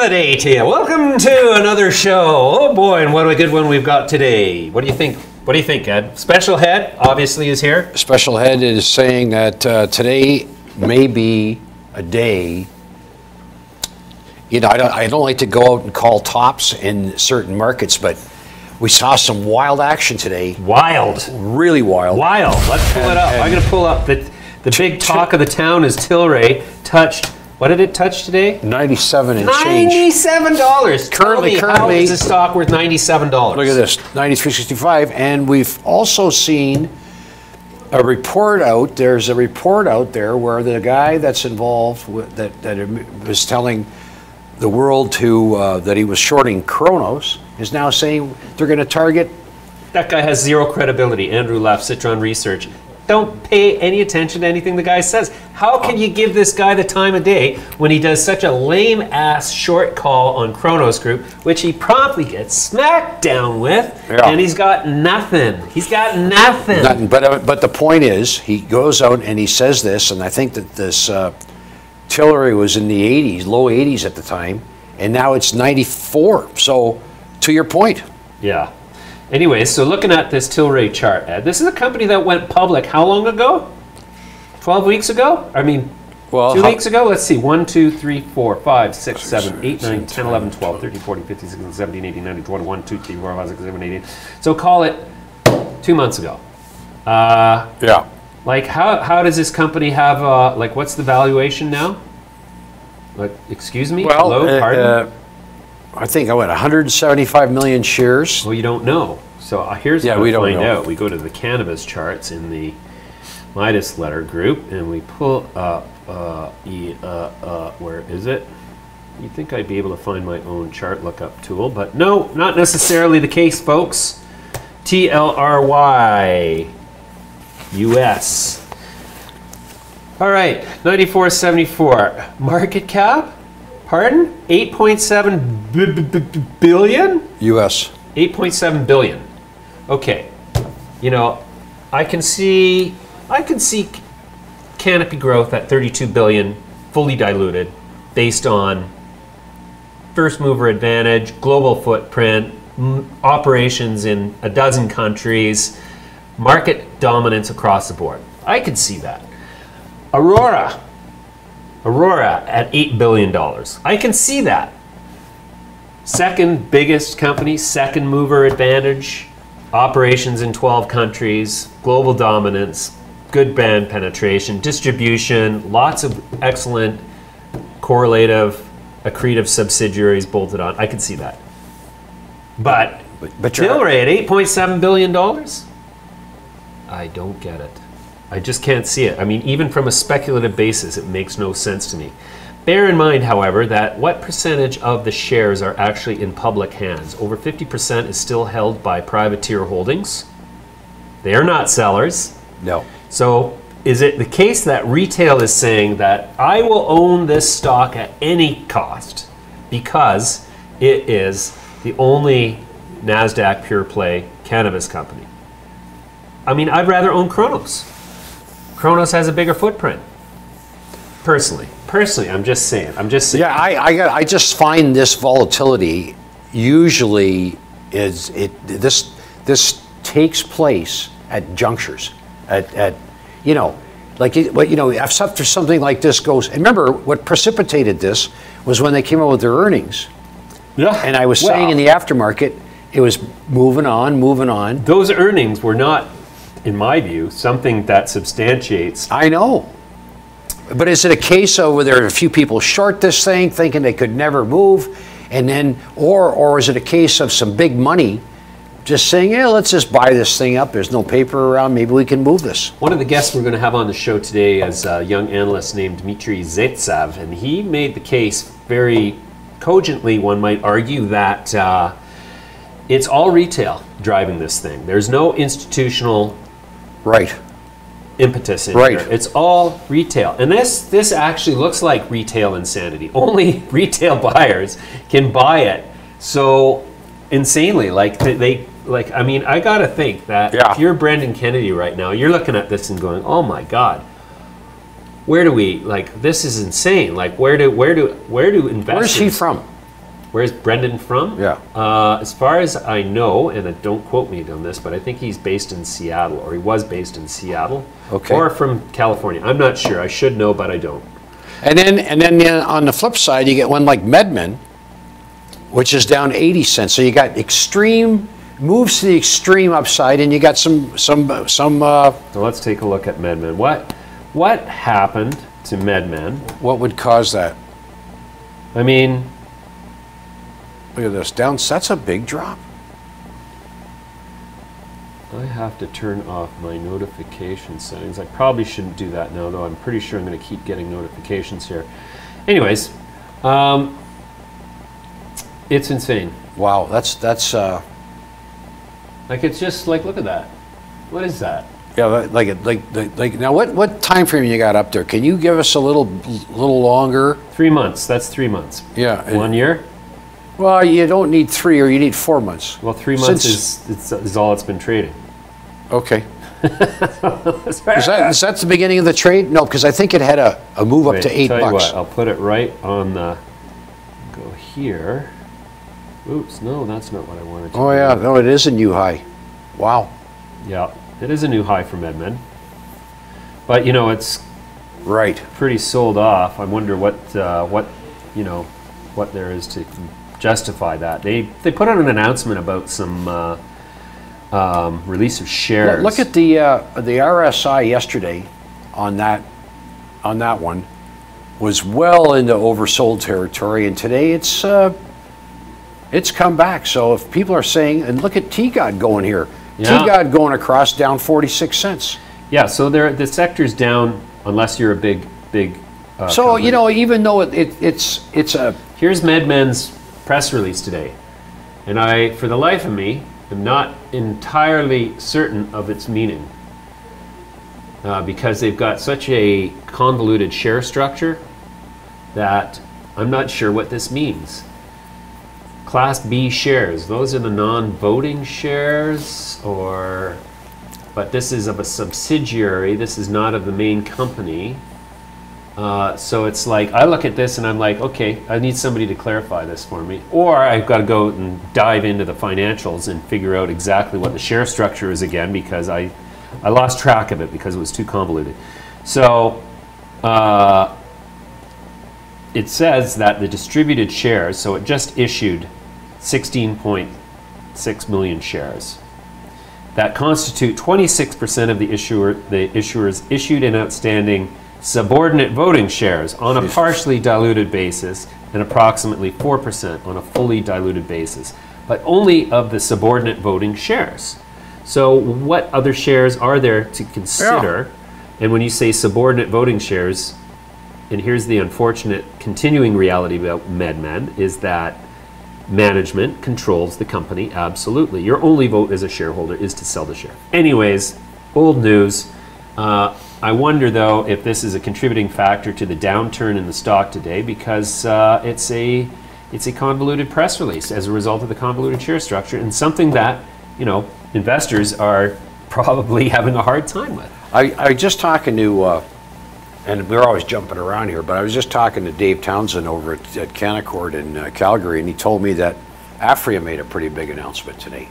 day to you. Welcome to another show. Oh boy, and what a good one we've got today. What do you think? What do you think, Ed? Special Head obviously is here. Special Head is saying that today may be a day. You know, I don't like to go out and call tops in certain markets, but we saw some wild action today. Wild. Really wild. Wild. Let's pull it up. I'm going to pull up the big talk of the town is Tilray touched. What did it touch today? 97 and change. $97. Currently, how is the stock worth $97? Look at this, 93.65, and we've also seen a report out. There's a report out there where the guy that's involved with, that was telling the world to that he was shorting Kronos is now saying they're going to target. That guy has zero credibility. Andrew Leff, Citron Research. Don't pay any attention to anything the guy says. How can you give this guy the time of day when he does such a lame-ass short call on Kronos Group, which he promptly gets smacked down with, and he's got nothing. He's got nothing. Nothing. But the point is, he goes out and he says this, and I think that this Tilray was in the 80s, low 80s at the time, and now it's 94. So, to your point. Yeah. Anyway, so looking at this Tilray chart, Ed, this is a company that went public how long ago? 12 weeks ago? I mean, well, 2 weeks ago? Let's see. 1, 2, 3, 4, 5, 6, 7, 8, 9, 10, 11, 12, 13, 14, 15, 16, 17, 18, 19, 20, 1, 2, 3, 4, 5, 6, 7, 8, 9. So call it 2 months ago. Yeah. Like, how does this company have, like, what's the valuation now? Like, excuse me? Well, hello? Pardon? I think I went 175 million shares. Well, you don't know. So here's how we find out. We go to the cannabis charts in the Midas Letter group, and we pull up, where is it? You'd think I'd be able to find my own chart lookup tool, but no, not necessarily the case, folks. TLRY, US. All right, 94.74. Market cap? Pardon? 8.7 billion? US. 8.7 billion. Okay. You know, I can see canopy growth at 32 billion, fully diluted, based on first mover advantage, global footprint, operations in a dozen countries, market dominance across the board. I can see that. Aurora at $8 billion. I can see that. Second biggest company, second mover advantage, operations in 12 countries, global dominance, good brand penetration, distribution, lots of excellent correlative, accretive subsidiaries bolted on. I can see that. But Tilray at $8.7 billion? I don't get it. I just can't see it. I mean, even from a speculative basis, it makes no sense to me. Bear in mind, however, that what percentage of the shares are actually in public hands? Over 50% is still held by privateer holdings. They are not sellers. No. So is it the case that retail is saying that I will own this stock at any cost because it is the only NASDAQ pure play cannabis company? I mean, I'd rather own Kronos. Kronos has a bigger footprint. Personally, I'm just saying. Yeah, I just find this volatility usually this takes place at junctures, at you know, like after something like this goes. And remember, what precipitated this was when they came out with their earnings. Yeah. And I was saying in the aftermarket, it was moving on. Those earnings were not, in my view, something that substantiates. I know. But is it a case of where there are a few people short this thing thinking they could never move, and then, or is it a case of some big money just saying, yeah, let's just buy this thing up, there's no paper around, maybe we can move this? One of the guests we're going to have on the show today is a young analyst named Dmitry Zaytsev, and he made the case very cogently, one might argue, that it's all retail driving this thing. There's no institutional impetus in here. It's all retail. And this actually looks like retail insanity. Only retail buyers can buy it so insanely. Like I mean, I gotta think that if you're Brendan Kennedy right now, you're looking at this and going, oh my God, where do we, like, this is insane. Like, where do investors? Where's he from? Where's Brendan from? Yeah. As far as I know, and don't quote me on this, but I think he's based in Seattle, or he was based in Seattle, Okay. or from California. I'm not sure. I should know, but I don't. And then on the flip side, you get one like MedMen, which is down 80 cents. So you got extreme moves to the extreme upside, and you got some. So let's take a look at MedMen. What happened to MedMen? What would cause that? I mean, look at this down. That's a big drop. I have to turn off my notification settings. I probably shouldn't do that now, though. I'm pretty sure I'm going to keep getting notifications here. Anyways, it's insane. Wow, that's like, it's just like, look at that. What is that? yeah, like now what time frame you got up there? Can you give us a little longer? 3 months. That's 3 months. Yeah. 1 year? Well, you don't need 3, or you need 4 months. Well, 3 months is all it's been trading. Okay. Is that the beginning of the trade? No, because I think it had a move up to $8. Tell you what, I'll put it right on the. Go here. Oops, no, that's not what I wanted to. Oh yeah, no, it is a new high. Wow. Yeah, it is a new high for MedMen. But you know, it's right. Pretty sold off. I wonder what you know, what there is to justify that. They put out an announcement about some release of shares. Look at the RSI yesterday on that one was well into oversold territory, and today it's come back. So if people are saying, and look at T-God going here, yeah. T-God going across down 46 cents. Yeah, so the sector's down unless you're a big. So company. You know, even though it's a. Here's MedMen's press release today, and I, for the life of me, am not entirely certain of its meaning because they've got such a convoluted share structure that I'm not sure what this means. Class B shares, those are the non-voting shares, but this is of a subsidiary, this is not of the main company. So it's like, I look at this and I'm like, okay, I need somebody to clarify this for me. Or I've got to go and dive into the financials and figure out exactly what the share structure is again, because I lost track of it because it was too convoluted. So it says that the distributed shares, so it just issued 16.6 million shares. That constitute 26% of the issuers issued and outstanding subordinate voting shares on a partially diluted basis and approximately 4% on a fully diluted basis, but only of the subordinate voting shares. So what other shares are there to consider? Yeah. And when you say subordinate voting shares, and here's the unfortunate continuing reality about MedMen, is that management controls the company absolutely. Your only vote as a shareholder is to sell the share. Anyways, old news. I wonder, though, if this is a contributing factor to the downturn in the stock today, because it's a convoluted press release as a result of the convoluted share structure, and something that, you know, investors are probably having a hard time with. I was just talking to, and we're always jumping around here, but I was just talking to Dave Townsend over at Canaccord in Calgary, and he told me that Aphria made a pretty big announcement today.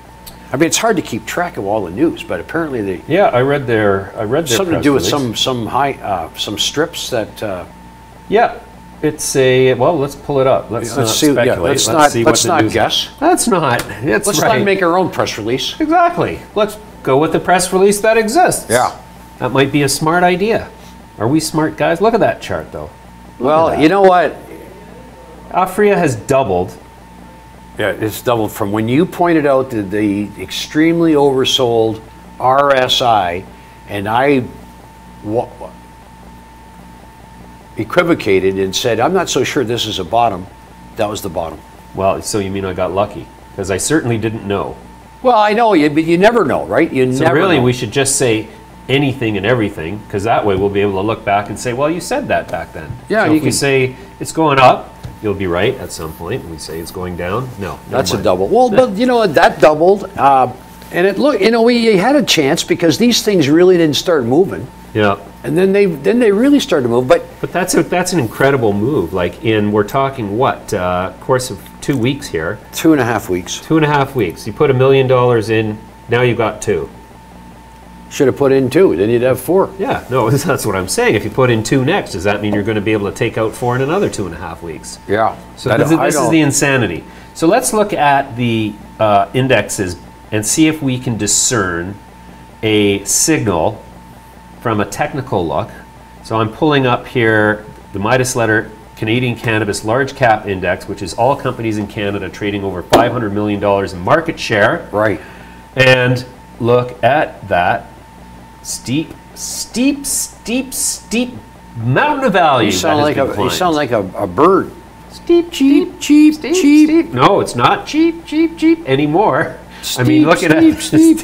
I mean, it's hard to keep track of all the news, but apparently they. Yeah, I read their something to do with some strips that. Yeah, it's a well. Let's pull it up. Let's not see. Speculate. Yeah, let's not guess. That's not. Let's not make our own press release. Exactly. Let's go with the press release that exists. Yeah, that might be a smart idea. Are we smart guys? Look at that chart, though. Well, you know what? Aphria has doubled. Yeah, it's doubled from when you pointed out the extremely oversold RSI, and I equivocated and said, I'm not so sure this is a bottom. That was the bottom. Well, so you mean I got lucky? Because I certainly didn't know. Well, I know, but you never know, right? So really, we should just say anything and everything, because that way we'll be able to look back and say, well, you said that back then. Yeah, so if we say it's going up, you'll be right at some point. We say it's going down. No, that's a double. Well, but you know that doubled, and it looked. You know, we had a chance because these things really didn't start moving. Yeah. And then they really started to move. But that's an incredible move. Like we're talking what course of 2 weeks here. 2.5 weeks. 2.5 weeks. You put $1 million in. Now you've got 2. Should have put in 2. Then you'd have 4. Yeah. No, that's what I'm saying. If you put in 2 next, does that mean you're going to be able to take out 4 in another 2.5 weeks? Yeah. So this is the insanity. So let's look at the indexes and see if we can discern a signal from a technical look. So I'm pulling up here the Midas Letter Canadian Cannabis Large Cap Index, which is all companies in Canada trading over $500 million in market share. Right. And look at that steep mountain of value. You sound like a bird. Steep. No, it's not cheap anymore. I mean, look at it. Steep.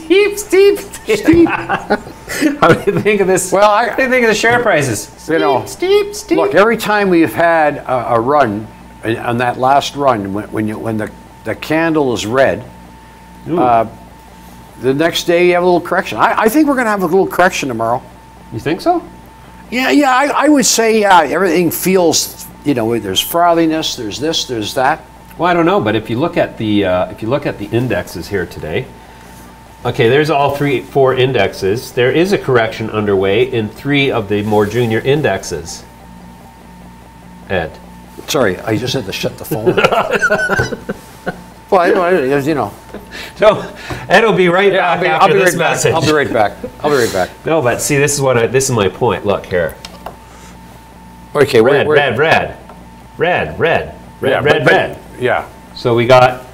How do you think of this? Well, how do you think of the share prices? Steep. Look, every time we've had a run, on that last run, when the candle is red, the next day you have a little correction. I think we're going to have a little correction tomorrow. You think so? Yeah. I would say everything feels. There's frothiness. There's this. There's that. Well, I don't know, but if you look at the indexes here today, okay, there's all 4 indexes. There is a correction underway in 3 of the more junior indexes. Ed. Sorry, I just had to shut the phone. Well, No, Ed will be right back after this message. I'll be right back. No, but see, this is my point. Look here. Okay, red. Yeah. So we got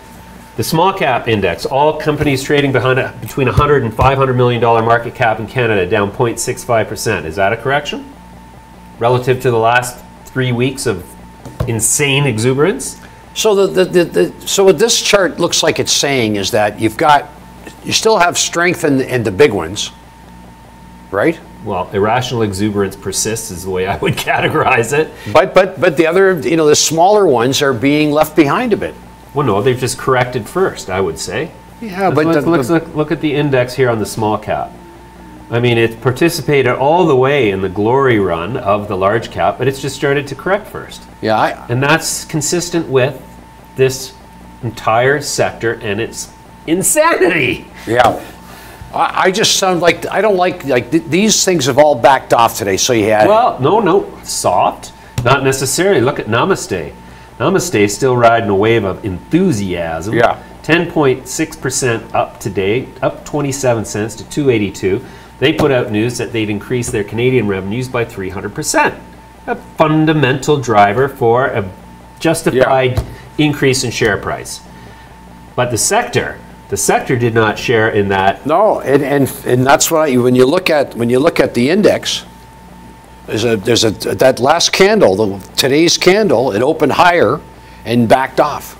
the small cap index, all companies trading between $100 and $500 million market cap in Canada, down 0.65%. Is that a correction relative to the last 3 weeks of insane exuberance? So so what this chart looks like it's saying is that you still have strength in the big ones, right? Well, irrational exuberance persists is the way I would categorize it. But the other, the smaller ones are being left behind a bit. Well, no, they've just corrected first, I would say. Yeah, let's look at the index here on the small cap. I mean, it participated all the way in the glory run of the large cap, but it's just started to correct first. Yeah, and that's consistent with this entire sector and its insanity. Yeah. I just sound like I don't like these things have all backed off today. So you had no soft, not necessarily. Look at Namaste. Namaste is still riding a wave of enthusiasm. Yeah, 10.6% up today, up 27 cents to 282. They put out news that they'd increase their Canadian revenues by 300%. A fundamental driver for a justified increase in share price. But the sector did not share in that. No, and that's what when you look at the index, there's that last candle, today's candle, it opened higher and backed off.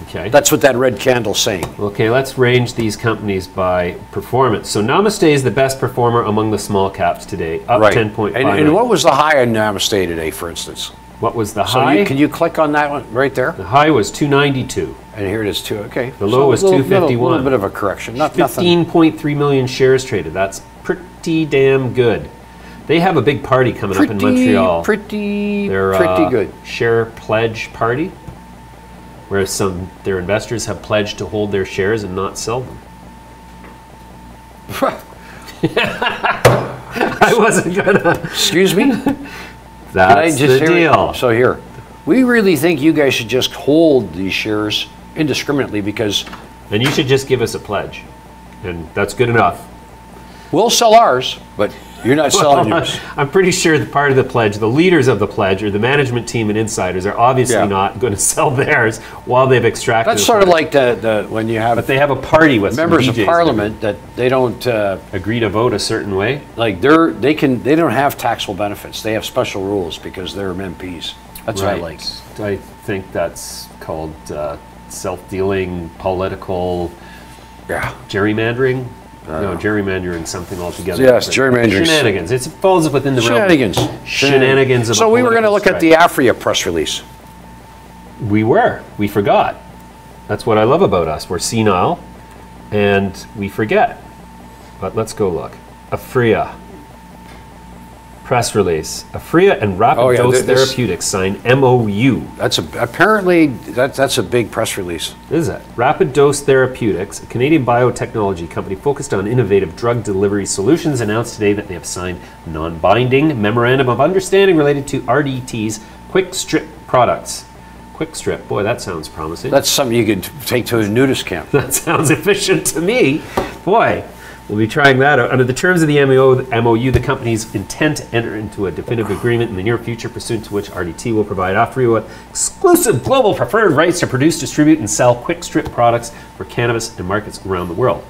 Okay. That's what that red candle's saying. Okay, let's range these companies by performance. So Namaste is the best performer among the small caps today, up 10.5. And what was the high on Namaste today, for instance? What was the high? Can you click on that one right there? The high was 292. And here it is too. Okay. The low was 251. A little bit of a correction. 15.3 million shares traded. That's pretty damn good. They have a big party coming up in Montreal. Pretty good. Share pledge party, where their investors have pledged to hold their shares and not sell them. I wasn't gonna. Excuse me? That's the deal. So here, we really think you guys should just hold these shares indiscriminately because... And you should just give us a pledge. And that's good enough. We'll sell ours, but you're not selling yours. I'm pretty sure the part of the pledge, the leaders of the pledge, or the management team and insiders are obviously not going to sell theirs while they've extracted. That's sort of like the when you have. But they have a party with members of parliament that they don't agree to vote a certain way. Like they don't have taxable benefits. They have special rules because they're MPs. That's what I like. I think that's called self-dealing political gerrymandering. No, gerrymandering something altogether. Yes, gerrymandering. Shenanigans. It falls within the shenanigans. Shenanigans of So we were going to look at the Afria press release. We were. We forgot. That's what I love about us. We're senile, and we forget. But let's go look. Afria Press release. Aphria and Rapid Dose Therapeutics signed MOU. Apparently that's a big press release. Is it? Rapid Dose Therapeutics, a Canadian biotechnology company focused on innovative drug delivery solutions, announced today that they have signed non-binding memorandum of understanding related to RDT's Quick Strip products. Quick Strip, boy, that sounds promising. That's something you could take to a nudist camp. That sounds efficient to me. Boy. We'll be trying that out. Under the terms of the MOU, the companies intend to enter into a definitive agreement in the near future, pursuant to which RDT will provide Aphria with exclusive global preferred rights to produce, distribute, and sell quick strip products for cannabis and markets around the world.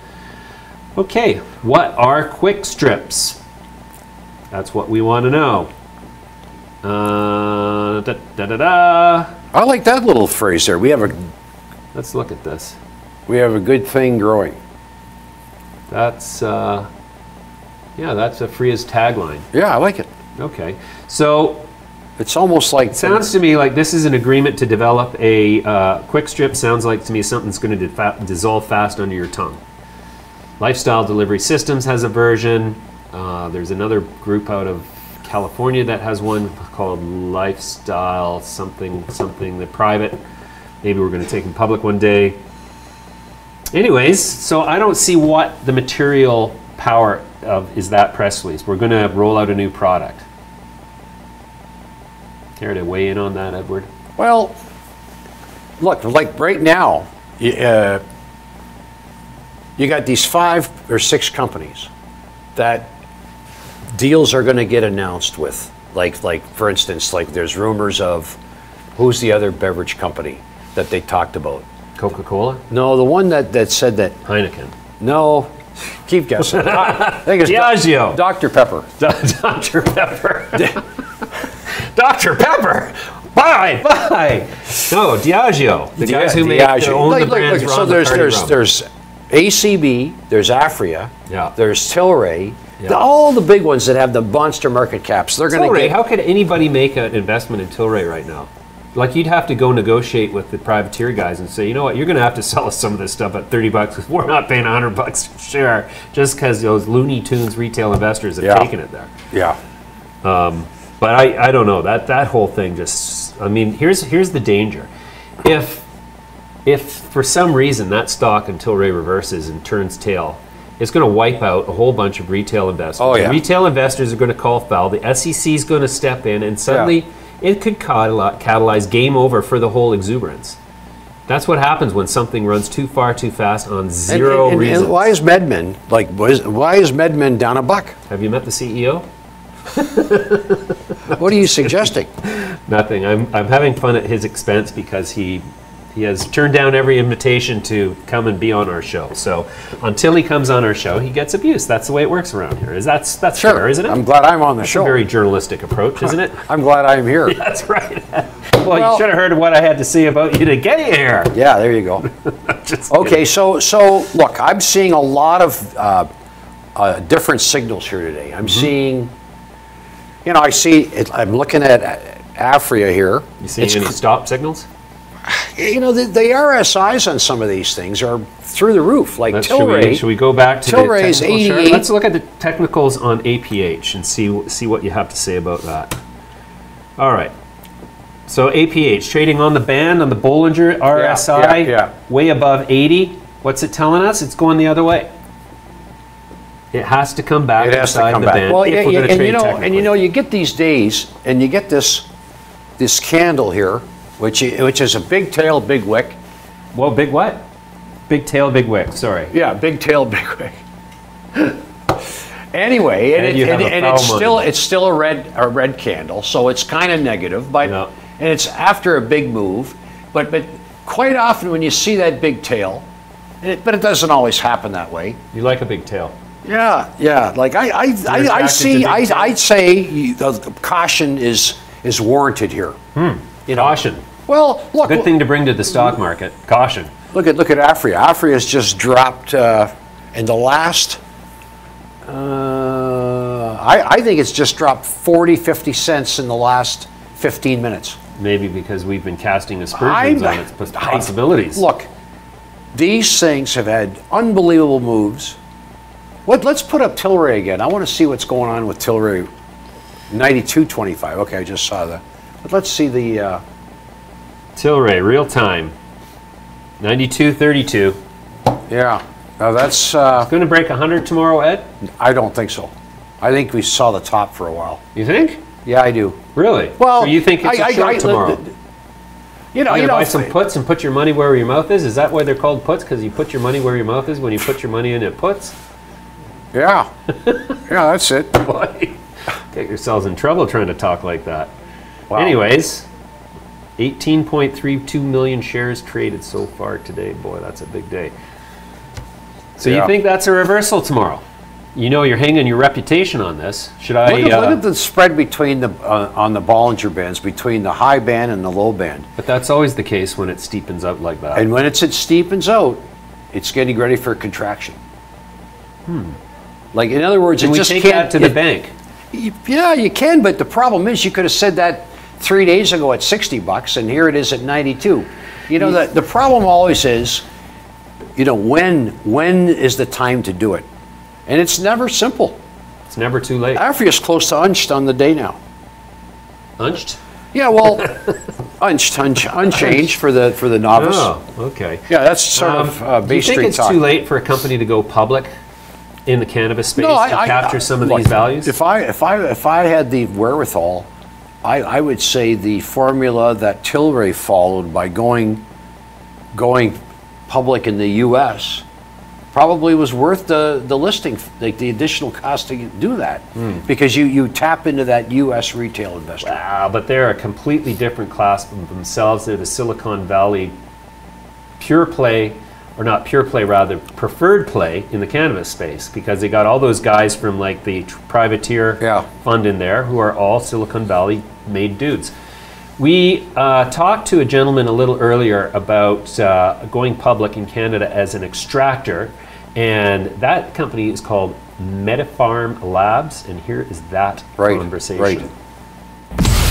Okay, what are quick strips? That's what we want to know. I like that little phrase there. Let's look at this. We have a good thing growing. That's, yeah, that's Aphria's tagline. Yeah, I like it. Okay, so it's almost like... It sounds to me like this is an agreement to develop a quick strip. Sounds like to me something that's going to dissolve fast under your tongue. Lifestyle Delivery Systems has a version. There's another group out of California that has one called Lifestyle something, the private. Maybe we're going to take them public one day. Anyways, so I don't see what the material power of is that press release. We're going to roll out a new product. Care to weigh in on that, Edward? Well, look, like right now, you got these 5 or 6 companies that deals are going to get announced with. Like for instance, like there's rumors of who's the other beverage company that they talked about. Coca-Cola? No, the one that said that. Heineken. No, keep guessing. I think it's Diageo. Dr. Pepper. Dr. Pepper. Dr. Pepper. Bye. No, Diageo. The guys who make own the brands. So there's ACB. There's Aphria. Yeah. There's Tilray. Yeah. All the big ones that have the monster market caps. They're going to get. How could anybody make an investment in Tilray right now? Like, you'd have to go negotiate with the privateer guys and say, you know what, you're going to have to sell us some of this stuff at $30 because we're not paying $100 a share just because those Looney Tunes retail investors have taken it there. Yeah. But I don't know. That whole thing just, I mean, here's the danger. If for some reason that stock in Tilray reverses and turns tail, it's going to wipe out a whole bunch of retail investors. Oh, yeah. The retail investors are going to call foul. The SEC is going to step in, and suddenly it could catalyze game over for the whole exuberance. That's what happens when something runs too far too fast on zero reasons. And why is MedMen why is MedMen down $1? Have you met the CEO? What are you suggesting? Nothing. I'm having fun at his expense because he has turned down every invitation to come and be on our show. So until he comes on our show, he gets abuse. That's the way it works around here. That's sure. fair, isn't it? I'm glad I'm on the show. A very journalistic approach, isn't it? I'm glad I'm here. That's right. Well, you should have heard what I had to say about you to get you here. Yeah, there you go. Okay, so look, I'm seeing a lot of different signals here today. I'm seeing, I'm looking at Aphria here. You see any stop signals? The RSIs on some of these things are through the roof. Like Tilray. Should we go back to Tilray's the technical 88? Let's look at the technicals on APH and see what you have to say about that. All right. So APH trading on the band on the Bollinger RSI, way above 80. What's it telling us? It's going the other way. It has to come back inside the band. Well, you get these days, and you get this candle here. Which is a big tail, big wick. Well, big what? Big tail, big wick. Sorry. Yeah, big tail, big wick. Anyway, it's still a red candle, so it's kind of negative, but and it's after a big move. But quite often when you see that big tail, but it doesn't always happen that way. You like a big tail. Yeah. Like I'd say caution is warranted here. Caution. Well, look. Good thing to bring to the stock market. Caution. Look at Aphria. Aphria has just dropped in the last. I think it's just dropped 40-50 cents in the last 15 minutes. Maybe because we've been casting aspersions on its possibilities. Look, these things have had unbelievable moves. Let's put up Tilray again. I want to see what's going on with Tilray. 92.25. Okay, I just saw that. But let's see the Tilray, real time. 92.32. Yeah. Now that's It's going to break 100 tomorrow, Ed? I don't think so. I think we saw the top for a while. You think? Yeah, I do. Really? Well, so you think it's a short tomorrow? You know, buy some puts and put your money where your mouth is? Is that why they're called puts? Because you put your money where your mouth is when you put your money in it puts? Yeah. Yeah, that's it. Boy, get yourselves in trouble trying to talk like that. Wow. Anyways, 18.32 million shares traded so far today. Boy, that's a big day. So you think that's a reversal tomorrow? You know you're hanging your reputation on this. Should I... Look at the spread between the on the Bollinger Bands, between the high band and the low band. But that's always the case when it steepens out like that. And when it steepens out, it's getting ready for contraction. Like, in other words, Can it we just take can't... that to the bank? Yeah, you can, but the problem is you could have said that 3 days ago at $60, and here it is at 92. You know, the problem always is, you know, when is the time to do it? And it's never simple. It's never too late. Afria's close to unched on the day now. Unched? Yeah, well, unchanged for the novice. Oh, okay. Yeah, that's sort of do you Bay think Street it's talk. too late for a company to go public in the cannabis space No, and capture some of look, these values? If I had the wherewithal, I would say the formula that Tilray followed by going public in the U.S. probably was worth the listing, like the additional cost to do that, because you tap into that U.S. retail investor. Wow, but they're a completely different class of themselves. They're the Silicon Valley pure play, or not pure play, rather preferred play in the cannabis space, because they got all those guys from like the privateer fund in there who are all Silicon Valley made dudes. We talked to a gentleman a little earlier about going public in Canada as an extractor, and that company is called MediPharm Labs, and here is that conversation. Right.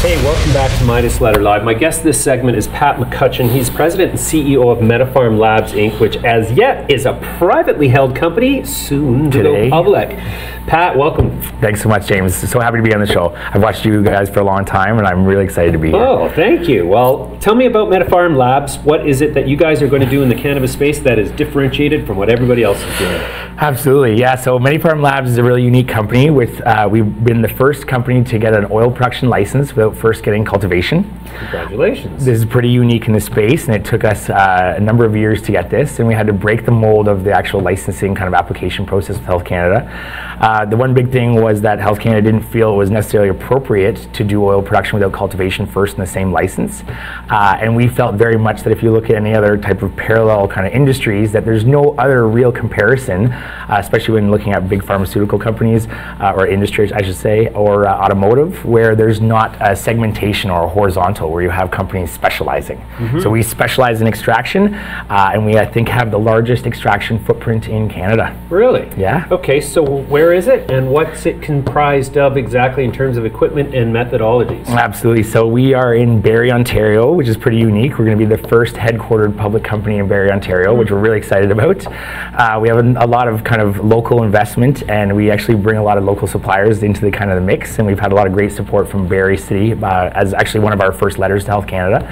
Hey, welcome back to Midas Letter Live. My guest this segment is Pat McCutcheon. He's president and CEO of MediPharm Labs, Inc., which as yet is a privately held company, soon to go public. Pat, welcome. Thanks so much, James. So happy to be on the show. I've watched you guys for a long time, and I'm really excited to be here. Oh, thank you. Well, tell me about MediPharm Labs. What is it that you guys are going to do in the cannabis space that is differentiated from what everybody else is doing? Absolutely, yeah. So MediPharm Labs is a really unique company. We've been the first company to get an oil production license without first getting cultivation. Congratulations. This is pretty unique in the space, and it took us a number of years to get this, and we had to break the mold of the actual licensing kind of application process with Health Canada. The one big thing was that Health Canada didn't feel it was necessarily appropriate to do oil production without cultivation first in the same license. And we felt very much that if you look at any other type of parallel kind of industries, that there's no other real comparison, especially when looking at big pharmaceutical companies, or industries, I should say, or automotive, where there's not a segmentation or a horizontal where you have companies specializing. So we specialize in extraction, and we, I think, have the largest extraction footprint in Canada. Really? Yeah. Okay, so where is it, and what's it comprised of exactly in terms of equipment and methodologies? Absolutely. So we are in Barrie, Ontario, which is pretty unique. We're going to be the first headquartered public company in Barrie, Ontario, which we're really excited about. We have a lot of kind of local investment, and we actually bring a lot of local suppliers into the kind of the mix, and we've had a lot of great support from Barrie City as actually one of our first letters to Health Canada.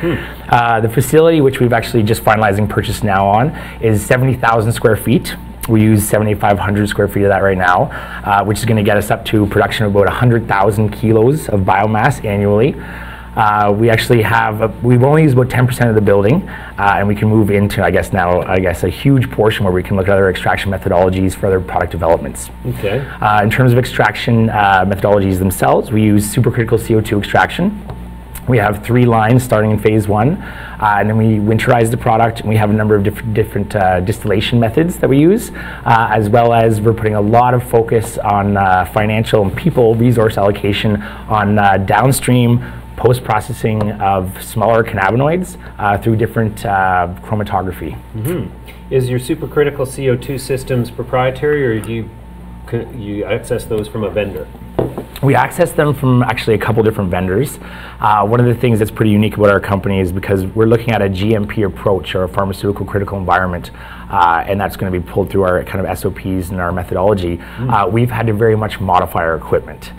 The facility, which we've actually just finalizing purchase now on, is 70,000 square feet. We use 7,500 square feet of that right now, which is going to get us up to production of about 100,000 kilos of biomass annually. We've only used about 10% of the building, and we can move into, I guess, a huge portion where we can look at other extraction methodologies for other product developments. Okay. In terms of extraction methodologies themselves, we use supercritical CO2 extraction. We have 3 lines starting in phase 1, and then we winterize the product, and we have a number of different distillation methods that we use, as well as we're putting a lot of focus on financial and people resource allocation on downstream post-processing of smaller cannabinoids through different chromatography. Is your supercritical CO2 systems proprietary, or do you access those from a vendor? We access them from actually a couple different vendors. One of the things that's pretty unique about our company is because we're looking at a GMP approach, or a pharmaceutical critical environment, and that's going to be pulled through our kind of SOPs and our methodology. We've had to very much modify our equipment.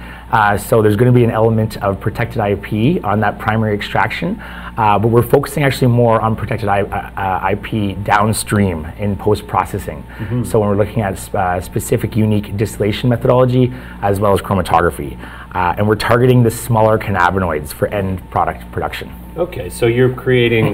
So there's going to be an element of protected IP on that primary extraction, but we're focusing actually more on protected IP downstream in post-processing. So when we're looking at specific unique distillation methodology as well as chromatography. And we're targeting the smaller cannabinoids for end product production. Okay, so you're creating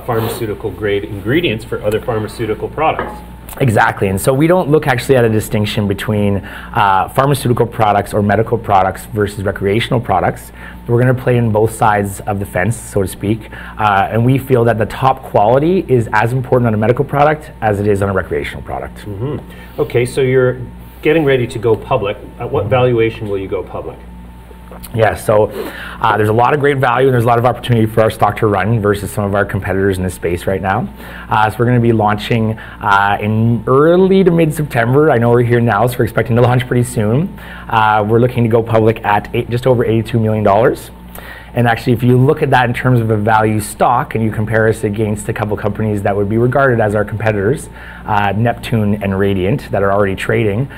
pharmaceutical grade ingredients for other pharmaceutical products. Exactly, and so we don't look actually at a distinction between pharmaceutical products or medical products versus recreational products. We're going to play in both sides of the fence, so to speak, and we feel that the top quality is as important on a medical product as it is on a recreational product. Okay, so you're getting ready to go public. At what valuation will you go public? Yeah, so there's a lot of great value and there's a lot of opportunity for our stock to run versus some of our competitors in this space right now. So we're going to be launching in early to mid-September. I know we're here now, so we're expecting to launch pretty soon. We're looking to go public at just over $82 million. And actually, if you look at that in terms of a value stock and you compare us against a couple companies that would be regarded as our competitors, Neptune and Radiant, that are already trading,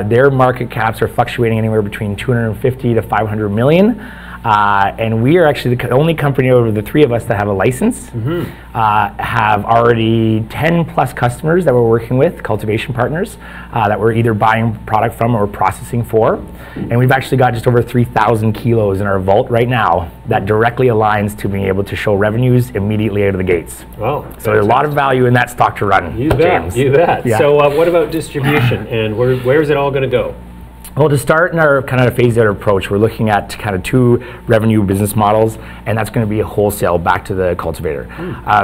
their market caps are fluctuating anywhere between 250 to 500 million. And we are actually the only company out of the three of us that have a license, have already 10 plus customers that we're working with, cultivation partners, that we're either buying product from or processing for. And we've actually got just over 3,000 kilos in our vault right now that directly aligns to being able to show revenues immediately out of the gates. Wow. So there's a lot of value in that stock to run, You bet, James. you bet. Yeah. So what about distribution and where is it all going to go? Well, to start in our kind of phased out approach, we're looking at kind of two revenue business models, and that's going to be a wholesale back to the cultivator.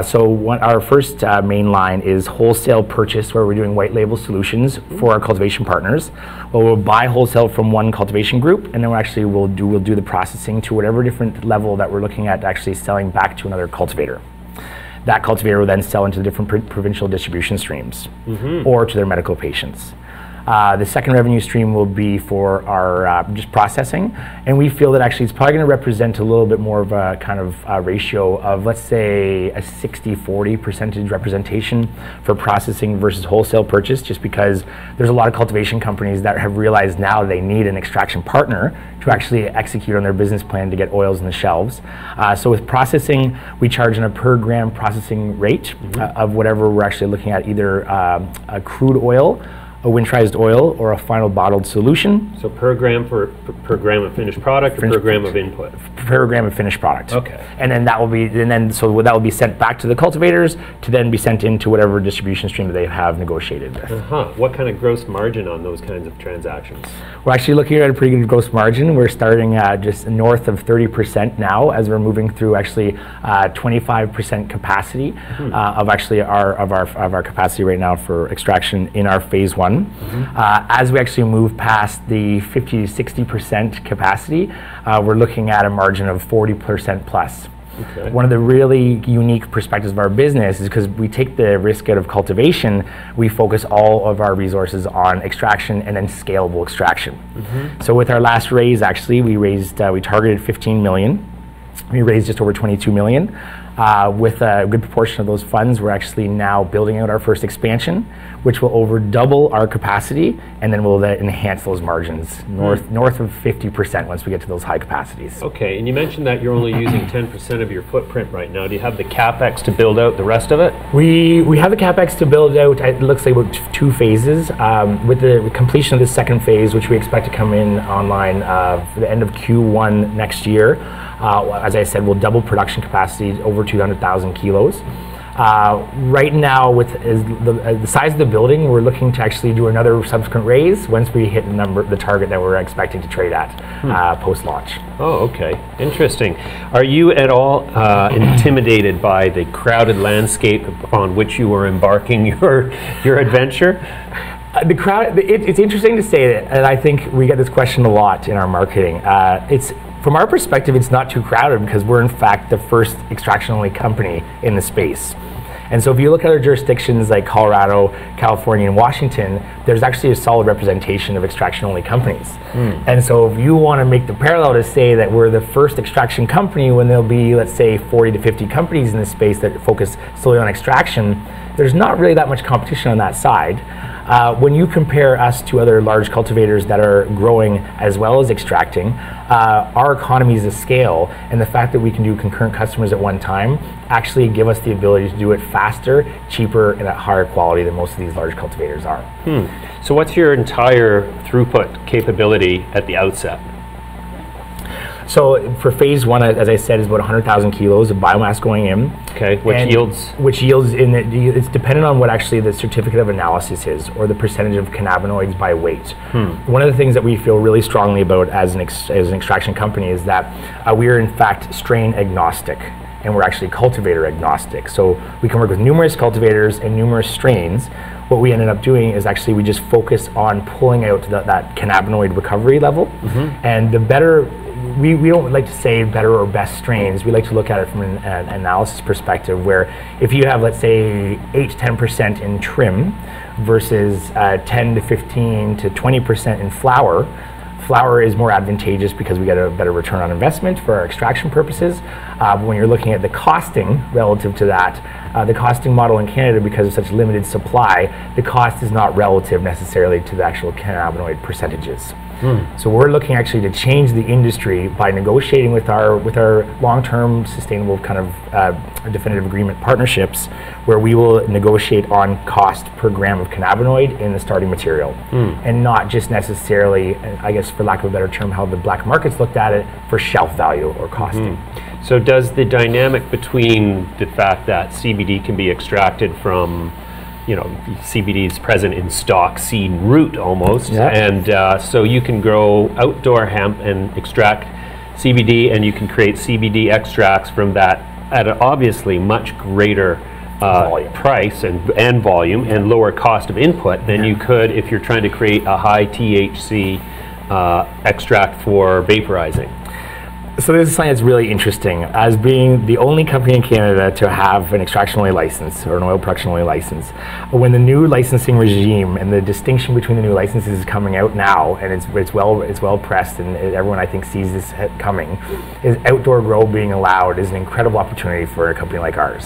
So our first main line is wholesale purchase, where we're doing white label solutions for our cultivation partners. Well, we'll buy wholesale from one cultivation group, and then we'll do the processing to whatever different level that we're looking at actually selling back to another cultivator. That cultivator will then sell into the different provincial distribution streams or to their medical patients. The second revenue stream will be for our just processing, and we feel that actually it's probably going to represent a little bit more of a kind of ratio of, let's say, a 60-40% representation for processing versus wholesale purchase, just because there's a lot of cultivation companies that have realized now they need an extraction partner to actually execute on their business plan to get oils in the shelves. So with processing, we charge on a per gram processing rate of whatever we're actually looking at, either a crude oil, a winterized oil, or a final bottled solution. So per gram of finished product, or per gram of input? Per gram of finished product. Okay. And then that will be sent back to the cultivators to then be sent into whatever distribution stream that they have negotiated with. What kind of gross margin on those kinds of transactions? We're actually looking at a pretty good gross margin. We're starting just north of 30% now, as we're moving through actually 25% capacity of actually our capacity right now for extraction in our phase one. As we actually move past the 50 to 60% capacity, we're looking at a margin of 40% plus. Okay. One of the really unique perspectives of our business is because we take the risk out of cultivation, we focus all of our resources on extraction and then scalable extraction. So with our last raise, actually, we targeted 15 million. We raised just over 22 million. With a good proportion of those funds, we're actually now building out our first expansion, which will over double our capacity, and then we'll enhance those margins north of 50% once we get to those high capacities. Okay, and you mentioned that you're only using 10% of your footprint right now. Do you have the CapEx to build out the rest of it? We have the CapEx to build out, it looks like about 2 phases. With the completion of the second phase, which we expect to come in online for the end of Q1 next year, as I said, we'll double production capacity to over 200,000 kilos. Right now, with the size of the building, we're looking to actually do another subsequent raise once we hit the target that we're expecting to trade at post-launch. Oh, okay. Interesting. Are you at all intimidated by the crowded landscape upon which you are embarking your adventure? The crowd, it's interesting to say that, and I think we get this question a lot in our marketing. From our perspective, it's not too crowded because we're in fact the first extraction-only company in the space. And so if you look at other jurisdictions like Colorado, California, and Washington, there's actually a solid representation of extraction-only companies. And so if you want to make the parallel to say that we're the first extraction company when there'll be, let's say, 40 to 50 companies in this space that focus solely on extraction, there's not really that much competition on that side. When you compare us to other large cultivators that are growing as well as extracting, our economies of scale and the fact that we can do concurrent customers at one time actually give us the ability to do it faster, cheaper, and at higher quality than most of these large cultivators are. So what's your entire throughput capability at the outset? So for phase one, as I said, is about 100,000 kilos of biomass going in. Okay, which yields? Which yields it's dependent on what actually the certificate of analysis is, or the percentage of cannabinoids by weight. One of the things that we feel really strongly about as an extraction company is that we are in fact strain agnostic, and we're actually cultivator agnostic. So we can work with numerous cultivators and numerous strains. What we ended up doing is actually we just focus on pulling out that cannabinoid recovery level, and the better. We don't like to say better or best strains. We like to look at it from an analysis perspective, where if you have, let's say, 8 to 10% in trim versus 10 to 15 to 20% in flower, flower is more advantageous because we get a better return on investment for our extraction purposes. But when you're looking at the costing relative to that, the costing model in Canada, because of such limited supply, the cost is not relative necessarily to the actual cannabinoid percentages. So we're looking actually to change the industry by negotiating with our long-term sustainable kind of definitive agreement partnerships, where we will negotiate on cost per gram of cannabinoid in the starting material, and not just necessarily, I guess for lack of a better term, how the black markets looked at it for shelf value or costing. So does the dynamic between the fact that CBD can be extracted from, CBD is present in stalk, seed, root almost, and so you can grow outdoor hemp and extract CBD, and you can create CBD extracts from that at an obviously much greater price and volume and lower cost of input than you could if you're trying to create a high THC extract for vaporizing. So this is something that's really interesting. As being the only company in Canada to have an extraction-only license or an oil production-only license, when the new licensing regime and the distinction between the new licenses is coming out now, and it's well pressed, and everyone I think sees this coming, is outdoor grow being allowed is an incredible opportunity for a company like ours.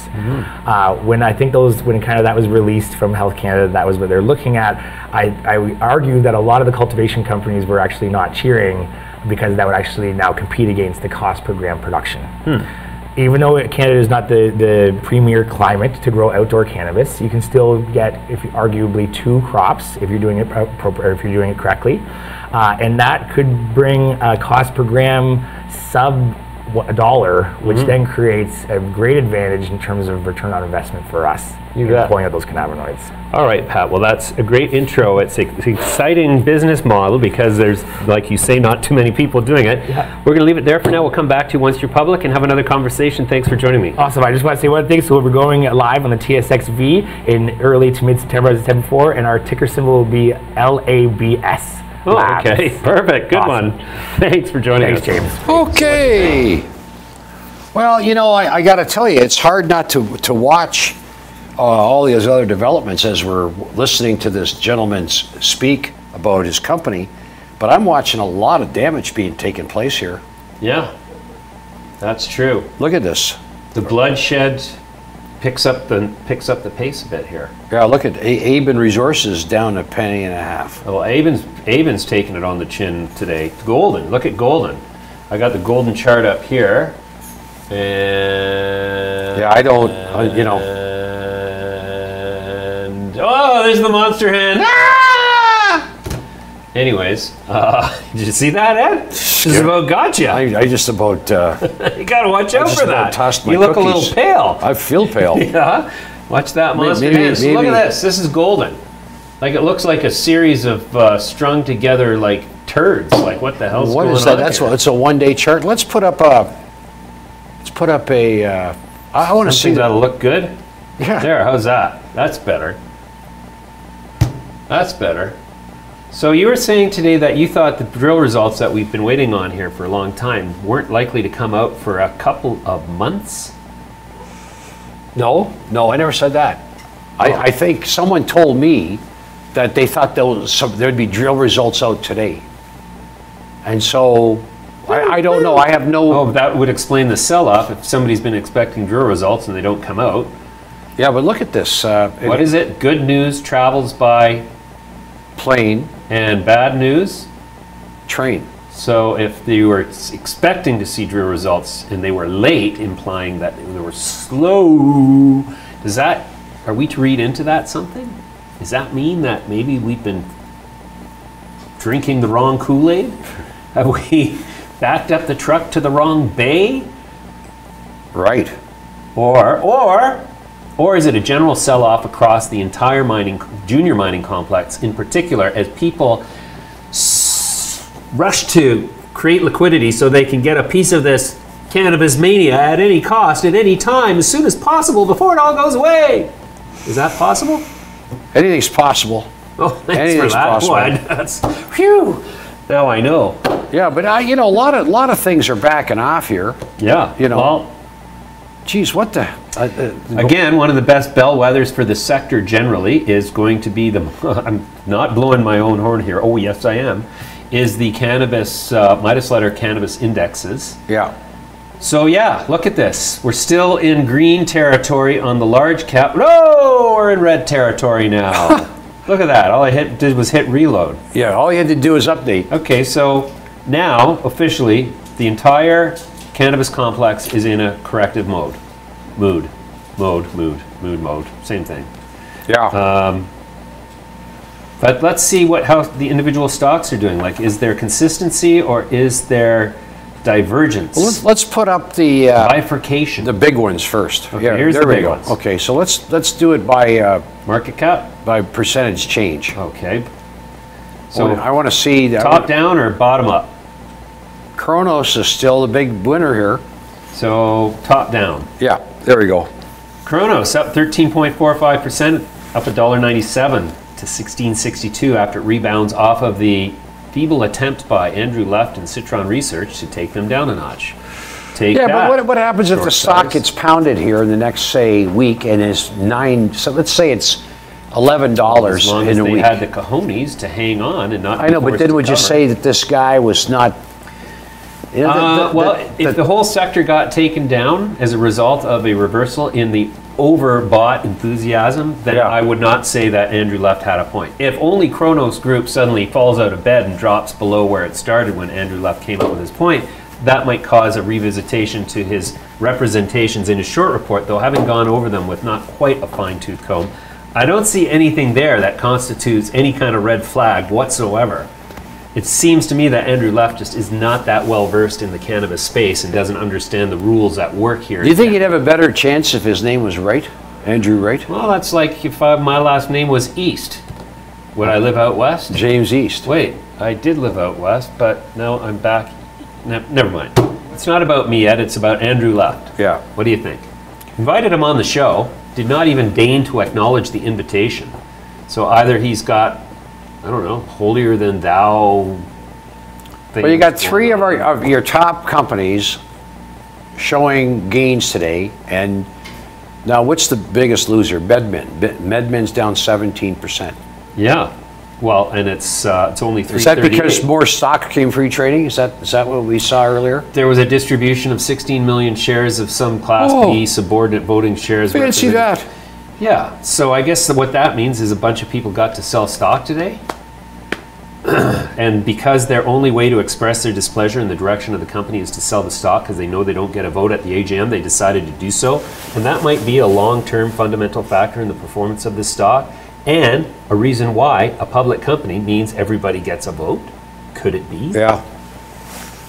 When that was released from Health Canada, that was what they're looking at. I argue that a lot of the cultivation companies were actually not cheering, because that would actually now compete against the cost per gram production. Even though Canada is not the premier climate to grow outdoor cannabis, you can still get, arguably, 2 crops if you're doing it if you're doing it correctly, and that could bring a cost per gram sub $1, which then creates a great advantage in terms of return on investment for us in pulling out those cannabinoids. All right, Pat. Well, that's a great intro. It's an exciting business model because there's, like you say, not too many people doing it. We're going to leave it there for now. We'll come back to you once you're public and have another conversation. Thanks for joining me. Awesome. I just want to say one thing. So we're going live on the TSXV in early to mid-September, as I said before, and our ticker symbol will be LABS. Oh, okay. Perfect. Good one. Thanks for joining us. James. Okay. Well, I got to tell you, it's hard not to watch all these other developments as we're listening to this gentleman speak about his company, but I'm watching a lot of damage being taken place here. Yeah, that's true. Look at this. The bloodshed picks up the pace a bit here. Yeah, look at Aben Resources down $0.015. Well, Aben's taking it on the chin today. Golden, look at Golden. I got the Golden chart up here, and yeah, I don't, oh, there's the monster hand. Ah! Anyways, did you see that, Ed? This is about gotcha. I just about... you got to watch out for that. Tossed my you look cookies. a little pale. I feel pale. Yeah. Watch that monster hand. So look at this. This is Golden. Like, it looks like a series of strung together, like, turds. Like, what the hell's going on? What is that? It's a one-day chart. Let's put up a... I want to see... That'll look good? Yeah. There, how's that? That's better. That's better. So you were saying today that you thought the drill results that we've been waiting on here for a long time weren't likely to come out for a couple of months? No, I never said that. I think someone told me that they thought there'd be drill results out today. And so, I don't know. I have no... Oh, that would explain the sell-off if somebody's been expecting drill results and they don't come out. Yeah, but look at this. What is it? Good news travels by Plane. And bad news? Train. So if they were expecting to see drill results and they were late, implying that they were slow, are we to read into that something? Does that mean that maybe we've been drinking the wrong Kool-Aid? Have we backed up the truck to the wrong bay? Right. Or is it a general sell-off across the entire junior mining complex, in particular, as people rush to create liquidity so they can get a piece of this cannabis mania at any cost, at any time, as soon as possible, before it all goes away? Is that possible? Anything's possible. Oh, thanks Anything's for that. possible. Boy, that's, whew. Now I know. Yeah, but a lot of things are backing off here. Yeah. Well, geez, what the? Again, one of the best bellwethers for the sector generally is going to be I'm not blowing my own horn here. Oh, yes, I am. Is the cannabis, Midas Letter cannabis indexes. Yeah. So yeah, look at this. We're still in green territory on the large cap. No, we're in red territory now. Look at that. All I did was hit reload. Yeah, all you had to do is update. Okay, so now officially the entire cannabis complex is in a corrective mode. Mood. Same thing. Yeah. But let's see how the individual stocks are doing. Like, is there consistency or is there divergence? Well, let's put up the bifurcation. the big ones first. Okay, here's the big ones. Okay, so let's do it by market cap, by percentage change. Okay. So I want to see that top down or bottom up. Kronos is still the big winner here. So top down. Yeah, there we go. Kronos up 13.45%, up $1.97 to 16.62 after it rebounds off of the feeble attempt by Andrew Left and Citron Research to take them down a notch. But what happens if the stock gets pounded here in the next, say, week and is so let's say it's $11 as long in as a they week. had the cojones to hang on and not. I know, but then would you say that this guy was not? If the whole sector got taken down as a result of a reversal in the overbought enthusiasm, then I would not say that Andrew Left had a point. If only Kronos Group suddenly falls out of bed and drops below where it started when Andrew Left came up with his point, that might cause a revisitation to his representations in his short report, though having gone over them with not quite a fine-tooth comb, I don't see anything there that constitutes any kind of red flag whatsoever. It seems to me that Andrew Left just is not that well versed in the cannabis space and doesn't understand the rules at work here. Do you think he'd have a better chance if his name was Wright? Andrew Wright? Well, that's like if my last name was East. Would I live out west? James East. Wait, I did live out west, but now I'm back. Never mind. It's not about me, Ed. It's about Andrew Left. Yeah. What do you think? Invited him on the show, did not even deign to acknowledge the invitation. So either he's got, I don't know, holier than thou things. Well, you got three of your top companies showing gains today, and now what's the biggest loser? Medmin. Medmin's down 17%. Yeah. Well, and it's only 338. Is that because more stock came free trading? Is that what we saw earlier? There was a distribution of 16 million shares of some Class B subordinate voting shares. I didn't see that. Yeah, so I guess what that means is a bunch of people got to sell stock today. And because their only way to express their displeasure in the direction of the company is to sell the stock because they know they don't get a vote at the AGM, they decided to do so. And that might be a long-term fundamental factor in the performance of this stock. And a reason why a public company means everybody gets a vote. Could it be? Yeah.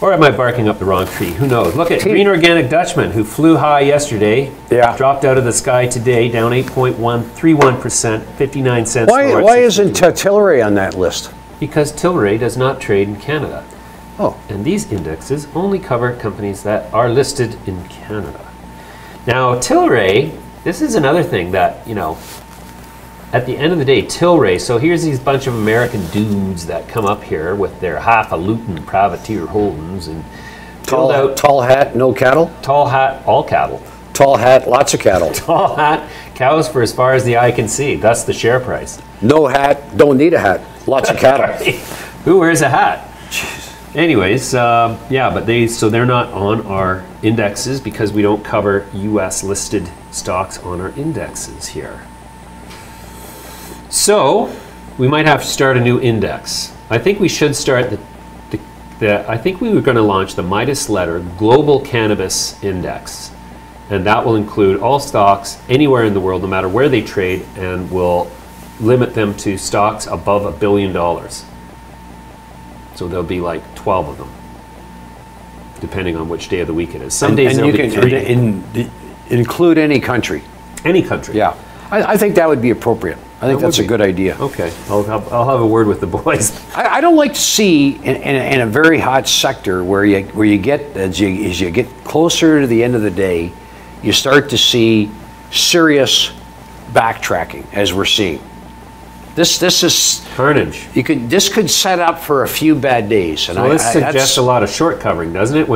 Or am I barking up the wrong tree? Who knows? Look at Green Organic Dutchman, who flew high yesterday, dropped out of the sky today, down 8.131%, 59 cents. Why isn't Tilray on that list? Because Tilray does not trade in Canada. Oh. And these indexes only cover companies that are listed in Canada. Now, Tilray, this is another thing that, at the end of the day, Tilray, so here's these bunch of American dudes that come up here with their highfalutin privateer holdings and tall hat, no cattle? Tall hat, all cattle. Tall hat, lots of cattle. Tall hat, cows for as far as the eye can see. Thus the share price. No hat, don't need a hat. Lots of cattle. Who wears a hat? Jeez. Anyways, but they're not on our indexes because we don't cover U.S. listed stocks on our indexes here. So we might have to start a new index. I think we should start I think we were going to launch the Midas Letter Global Cannabis Index. And that will include all stocks anywhere in the world, no matter where they trade, and will limit them to stocks above $1 billion. So there'll be like 12 of them, depending on which day of the week it is. Some days there'll be 3. Include any country. Any country. Yeah. I think that would be appropriate. I think that's a good idea. Okay, I'll have a word with the boys. I don't like to see in a very hot sector where you get as you get closer to the end of the day, you start to see serious backtracking, as we're seeing. This is carnage. This could set up for a few bad days. And so this suggests a lot of short covering, doesn't it?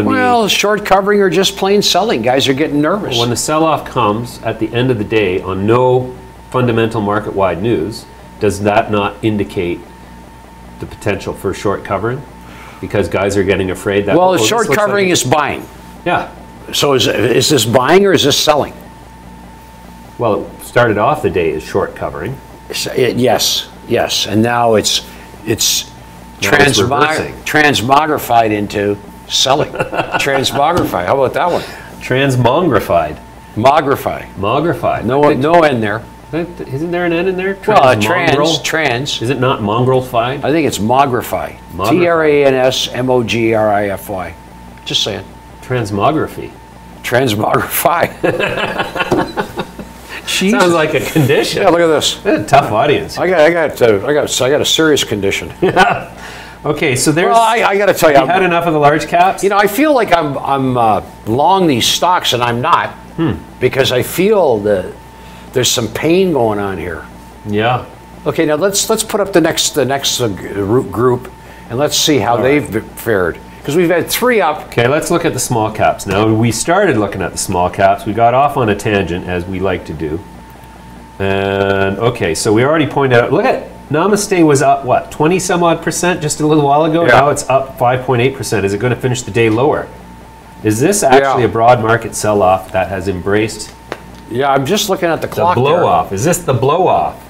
Short covering or just plain selling. Guys are getting nervous. When the sell-off comes at the end of the day on no fundamental market-wide news, does that not indicate the potential for short covering? Because guys are getting afraid that... Well, short covering is buying. Yeah. So is this buying or is this selling? Well, it started off the day as short covering. Yes, and now it's transmogrified into selling. Transmogrified. How about that one? Transmogrified. Mogrified. No N there. Isn't there an N in there? Well, trans. Is it not mongrelfied? I think it's mogrify. Transmogrify. Just saying. Transmography. Transmogrify. Sounds like a condition. Yeah, look at this. That's a tough audience. I got a serious condition. Okay, so there's. Well, I got to tell you, you had enough of the large caps. You know, I feel like I'm long these stocks, and I'm not, because I feel that there's some pain going on here. Yeah. Okay, now let's put up the next group, and let's see how they've fared. Because we've had 3 up. Okay, let's look at the small caps. Now, we started looking at the small caps. We got off on a tangent, as we like to do. And, okay, so we already pointed out, look at, Namaste was up, what, 20 some odd percent just a little while ago? Yeah. Now it's up 5.8%. Is it going to finish the day lower? Is this actually a broad market sell-off that has embraced... Yeah, I'm just looking at the clock. The blow-off. Is this the blow-off?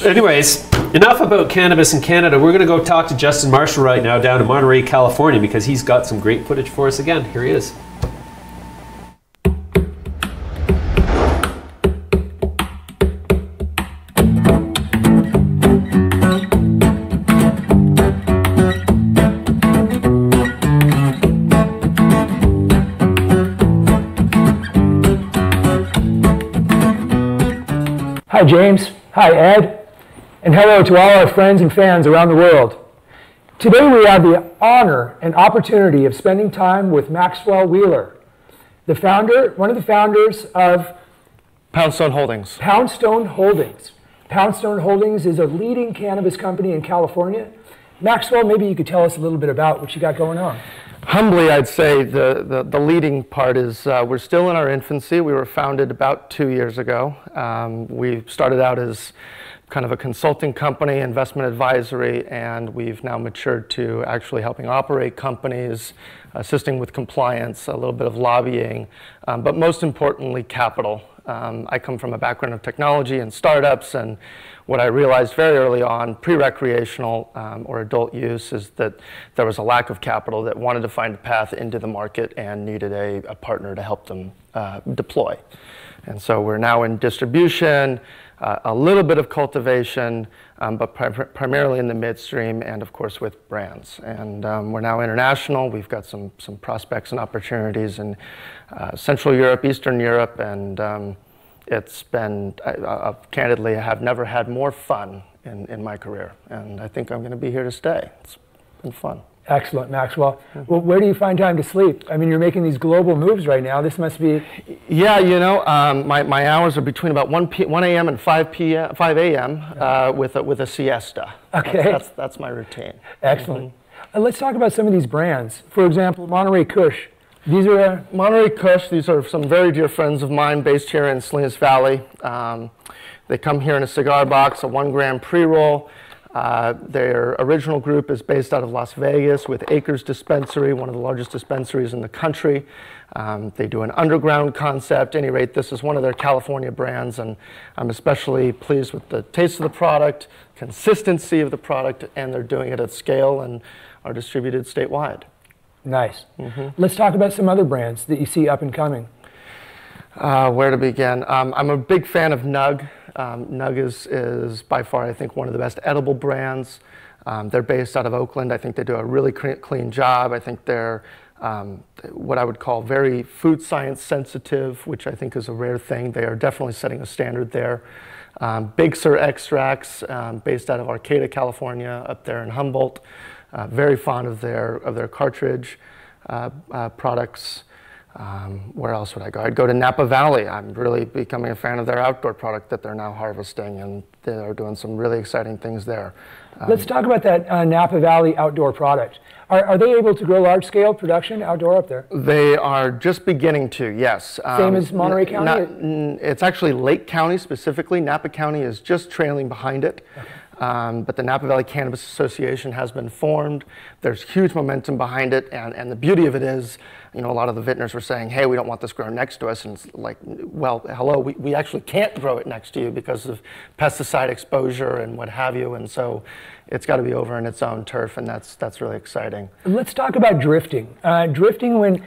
Anyways, enough about cannabis in Canada. We're going to go talk to Justin Marshall right now down in Monterey, California, because he's got some great footage for us again. Here he is. Hi, James. Hi, Ed. And hello to all our friends and fans around the world. Today we have the honor and opportunity of spending time with Maxwell Wheeler, one of the founders of Poundstone Holdings. Poundstone Holdings. Poundstone Holdings is a leading cannabis company in California. Maxwell, maybe you could tell us a little bit about what you got going on. Humbly, I'd say the leading part is we're still in our infancy. We were founded about 2 years ago. We started out as kind of a consulting company, investment advisory, and we've now matured to actually helping operate companies, assisting with compliance, a little bit of lobbying, but most importantly, capital. I come from a background of technology and startups, and what I realized very early on, pre-recreational or adult use, is that there was a lack of capital that wanted to find a path into the market and needed a partner to help them deploy. And so we're now in distribution, a little bit of cultivation, but primarily in the midstream and, of course, with brands. And we're now international. We've got some prospects and opportunities in Central Europe, Eastern Europe, and it's been, candidly, I have never had more fun in my career. And I think I'm going to be here to stay. It's been fun. Excellent, Maxwell. Well, where do you find time to sleep? I mean, you're making these global moves right now. This must be... Yeah, you know, my hours are between about 1 a.m. and 5 a.m. With a siesta. Okay. That's my routine. Excellent. Let's talk about some of these brands. For example, Monterey Kush. These are... Monterey Kush, these are some very dear friends of mine based here in Salinas Valley. They come here in a cigar box, a 1 gram pre-roll. Their original group is based out of Las Vegas with Acres Dispensary, one of the largest dispensaries in the country. They do an underground concept. At any rate, this is one of their California brands, and I'm especially pleased with the taste of the product, consistency of the product, and they're doing it at scale and are distributed statewide. Nice. Let's talk about some other brands that you see up and coming. Where to begin? I'm a big fan of Nug. Nug is by far, I think, one of the best edible brands. They're based out of Oakland. I think they do a really clean job. I think they're what I would call very food science sensitive, which I think is a rare thing. They are definitely setting a standard there. Big Sur extracts, based out of Arcata, California, up there in Humboldt. Very fond of their cartridge products. Where else would I go? I'd go to Napa Valley. I'm really becoming a fan of their outdoor product that they're now harvesting, and they're doing some really exciting things there. Let's talk about that Napa Valley outdoor product. Are they able to grow large-scale production outdoor up there? They are just beginning to, yes. Same as Monterey County? It's actually Lake County specifically. Napa County is just trailing behind it. Okay. But the Napa Valley Cannabis Association has been formed. There's huge momentum behind it, and the beauty of it is, you know, a lot of the vintners were saying, hey, we don't want this grown next to us, and it's like, well, hello, we actually can't grow it next to you because of pesticide exposure and what have you, and so it's got to be over in its own turf, and that's really exciting. Let's talk about drifting. Drifting, when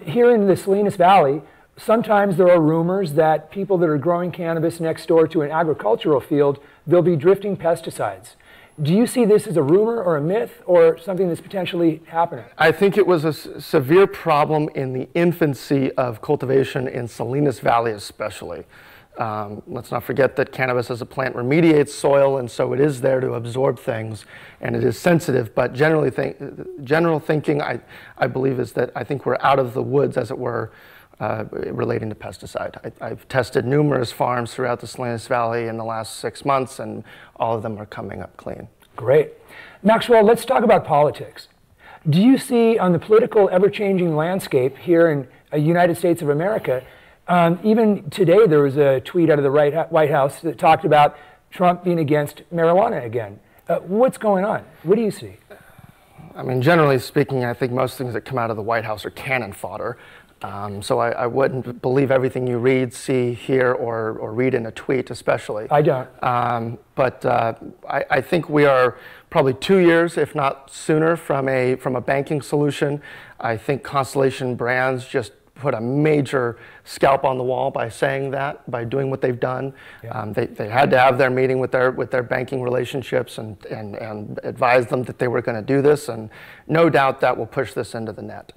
here in the Salinas Valley, sometimes there are rumors that people that are growing cannabis next door to an agricultural field, they'll be drifting pesticides. Do you see this as a rumor or a myth or something that's potentially happening? I think it was a severe problem in the infancy of cultivation in Salinas Valley especially. Let's not forget that cannabis as a plant remediates soil, and so it is there to absorb things, and it is sensitive, but general thinking, I believe, is that I think we're out of the woods, as it were, relating to pesticide. I've tested numerous farms throughout the Salinas Valley in the last 6 months, and all of them are coming up clean. Great. Maxwell, let's talk about politics. Do you see on the political ever-changing landscape here in the United States of America, even today there was a tweet out of the White House that talked about Trump being against marijuana again. What's going on? What do you see? I mean, generally speaking, I think most things that come out of the White House are cannon fodder. So I wouldn't believe everything you read, see, hear, or read in a tweet, especially. I don't. But I think we are probably 2 years, if not sooner, from a banking solution. I think Constellation Brands just put a major scalp on the wall by saying that, by doing what they've done. Yeah. They had to have their meeting with their banking relationships and advise them that they were going to do this, and no doubt that will push this into the net.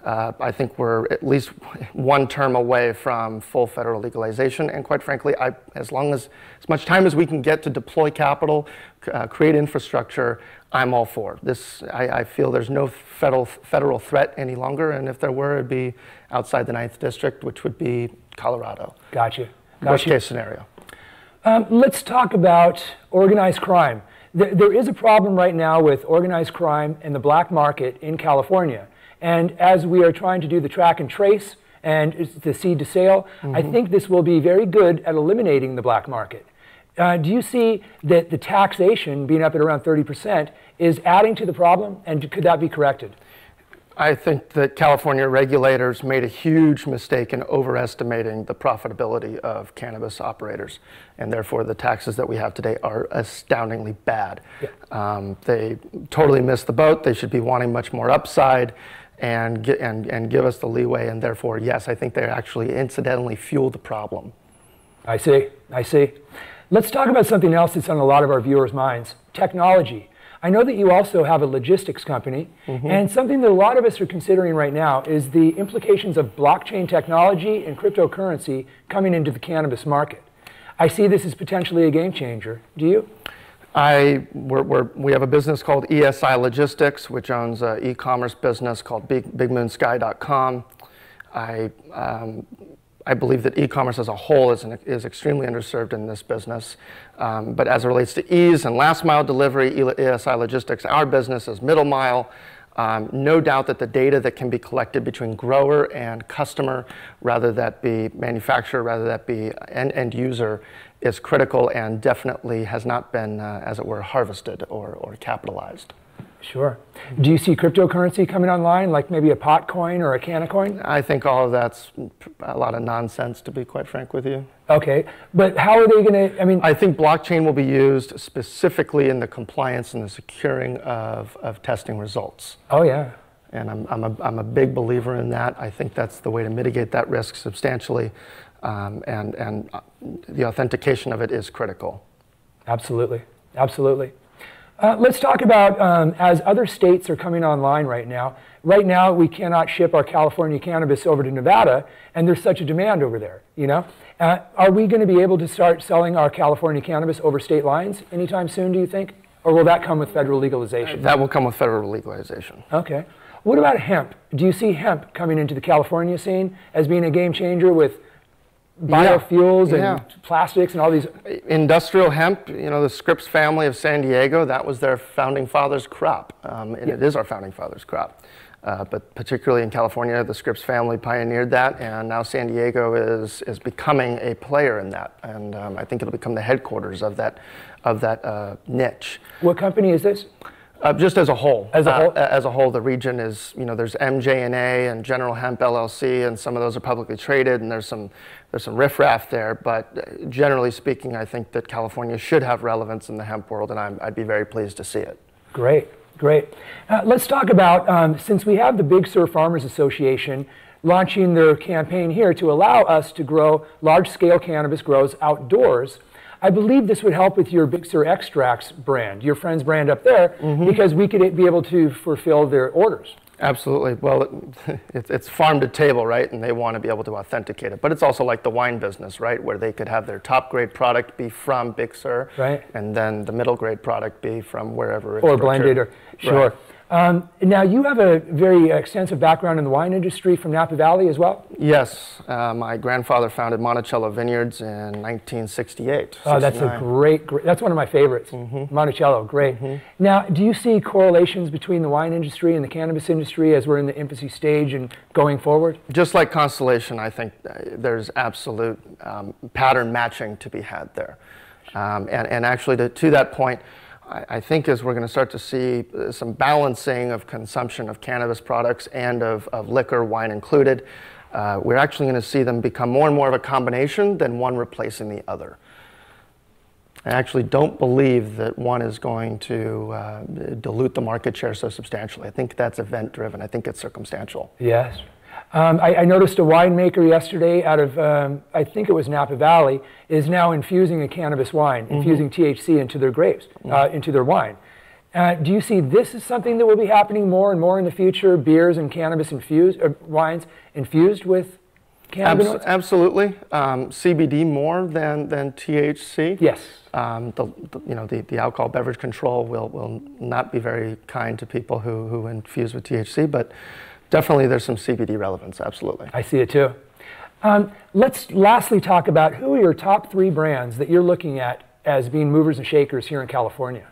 I think we're at least one term away from full federal legalization, and quite frankly, as much time as we can get to deploy capital, create infrastructure, I'm all for this. I feel there's no federal threat any longer, and if there were, it'd be outside the 9th District, which would be Colorado. Gotcha. Worst case scenario. Let's talk about organized crime. There is a problem right now with organized crime and the black market in California. And as we are trying to do the track and trace and the seed to sale, I think this will be very good at eliminating the black market. Do you see that the taxation being up at around 30% is adding to the problem, and could that be corrected? I think that California regulators made a huge mistake in overestimating the profitability of cannabis operators, and therefore the taxes that we have today are astoundingly bad. Yeah. They totally missed the boat. They should be wanting much more upside and give us the leeway, and therefore, yes, I think they actually incidentally fuel the problem. I see. Let's talk about something else that's on a lot of our viewers' minds, technology. I know that you also have a logistics company, and something that a lot of us are considering right now is the implications of blockchain technology and cryptocurrency coming into the cannabis market. I see this as potentially a game changer. Do you? We have a business called ESI Logistics, which owns an e-commerce business called bigmoonsky.com. I believe that e-commerce as a whole is extremely underserved in this business. But as it relates to ease and last mile delivery, ESI Logistics, our business is middle mile. No doubt that the data that can be collected between grower and customer, rather that be manufacturer, rather that be end user, is critical and definitely has not been, as it were, harvested or capitalized. Sure. Do you see cryptocurrency coming online, like maybe a pot coin or a can of coin? I think all of that's a lot of nonsense, to be quite frank with you. Okay, but how are they going to, I think blockchain will be used specifically in the compliance and the securing of testing results. Oh, yeah. And I'm a big believer in that. I think that's the way to mitigate that risk substantially, and the authentication of it is critical. Absolutely, absolutely. Let's talk about as other states are coming online right now. Right now, we cannot ship our California cannabis over to Nevada, and there's such a demand over there, you know? Are we going to be able to start selling our California cannabis over state lines anytime soon, do you think? Or will that come with federal legalization? That will come with federal legalization. Okay. What about hemp? Do you see hemp coming into the California scene as being a game changer with biofuels and plastics and all these? Industrial hemp, you know, the Scripps family of San Diego, that was their founding fathers' crop. And it is our founding fathers' crop. But particularly in California, the Scripps family pioneered that, and now San Diego is becoming a player in that. And I think it'll become the headquarters of that niche. What company is this? Just as a whole. As a whole? As a whole, the region is, you know, there's MJ&A and General Hemp LLC, and some of those are publicly traded, and there's some riffraff there. But generally speaking, I think that California should have relevance in the hemp world, and I'd be very pleased to see it. Great, great. Let's talk about, since we have the Big Sur Farmers Association launching their campaign here to allow us to grow large-scale cannabis grows outdoors, I believe this would help with your Big Sur Extracts brand, your friend's brand up there, because we could be able to fulfill their orders. Absolutely. Well, it's farm to table, right? And they want to be able to authenticate it. But it's also like the wine business, right? Where they could have their top grade product be from Big Sur, right? And then the middle grade product be from wherever it's or blended, or sure. Right. Now, you have a very extensive background in the wine industry from Napa Valley as well? Yes. My grandfather founded Monticello Vineyards in 1968. Oh, that's a great, that's one of my favorites. Monticello, great. Now, do you see correlations between the wine industry and the cannabis industry as we're in the infancy stage and going forward? Just like Constellation, I think there's absolute pattern matching to be had there. And actually, to that point, I think as we're going to start to see some balancing of consumption of cannabis products and of liquor, wine included, we're actually going to see them become more and more of a combination than one replacing the other. I actually don't believe that one is going to dilute the market share so substantially. I think that's event-driven. I think it's circumstantial. Yes. I noticed a winemaker yesterday out of, I think it was Napa Valley, is now infusing a cannabis wine, infusing THC into their grapes, into their wine. Do you see this as something that will be happening more and more in the future, beers and cannabis infused, wines infused with cannabinoids? Absolutely. CBD more than THC. Yes. The alcohol beverage control will not be very kind to people who infuse with THC, but definitely there's some CBD relevance, absolutely. I see it too. Let's lastly talk about who are your top 3 brands that you're looking at as being movers and shakers here in California?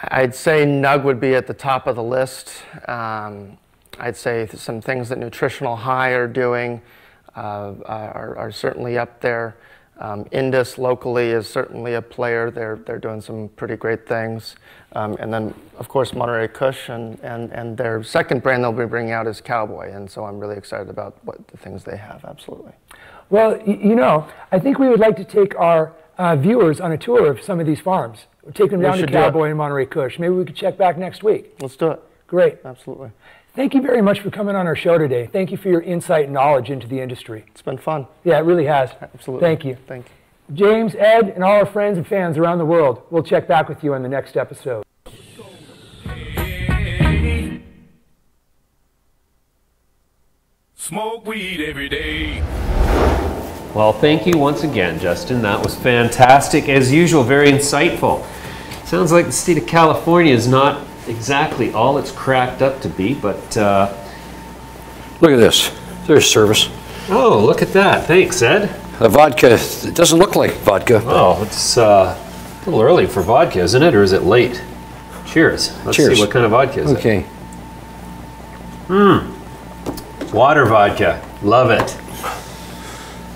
I'd say Nug would be at the top of the list. I'd say some things that Nutritional High are doing are certainly up there. Indus locally is certainly a player. They're doing some pretty great things. And then, of course, Monterey Kush and their second brand they'll be bringing out is Cowboy. And so I'm really excited about what the things they have, absolutely. Well, you know, I think we would like to take our viewers on a tour of some of these farms. Take them down to Cowboy and Monterey Kush. Maybe we could check back next week. Let's do it. Great. Absolutely. Thank you very much for coming on our show today. Thank you for your insight and knowledge into the industry. It's been fun. Yeah, it really has. Absolutely. Thank you. Thank you. James, Ed, and all our friends and fans around the world, we'll check back with you on the next episode. Smoke weed every day. Well, thank you once again, Justin. That was fantastic. As usual, very insightful. Sounds like the state of California is not exactly all it's cracked up to be, but look at this. There's service. Oh, look at that. Thanks, Ed. The vodka, it doesn't look like vodka. Oh, it's a little early for vodka, isn't it? Or is it late? Cheers. Let's see what kind of vodka is it. Okay. Water vodka. Love it.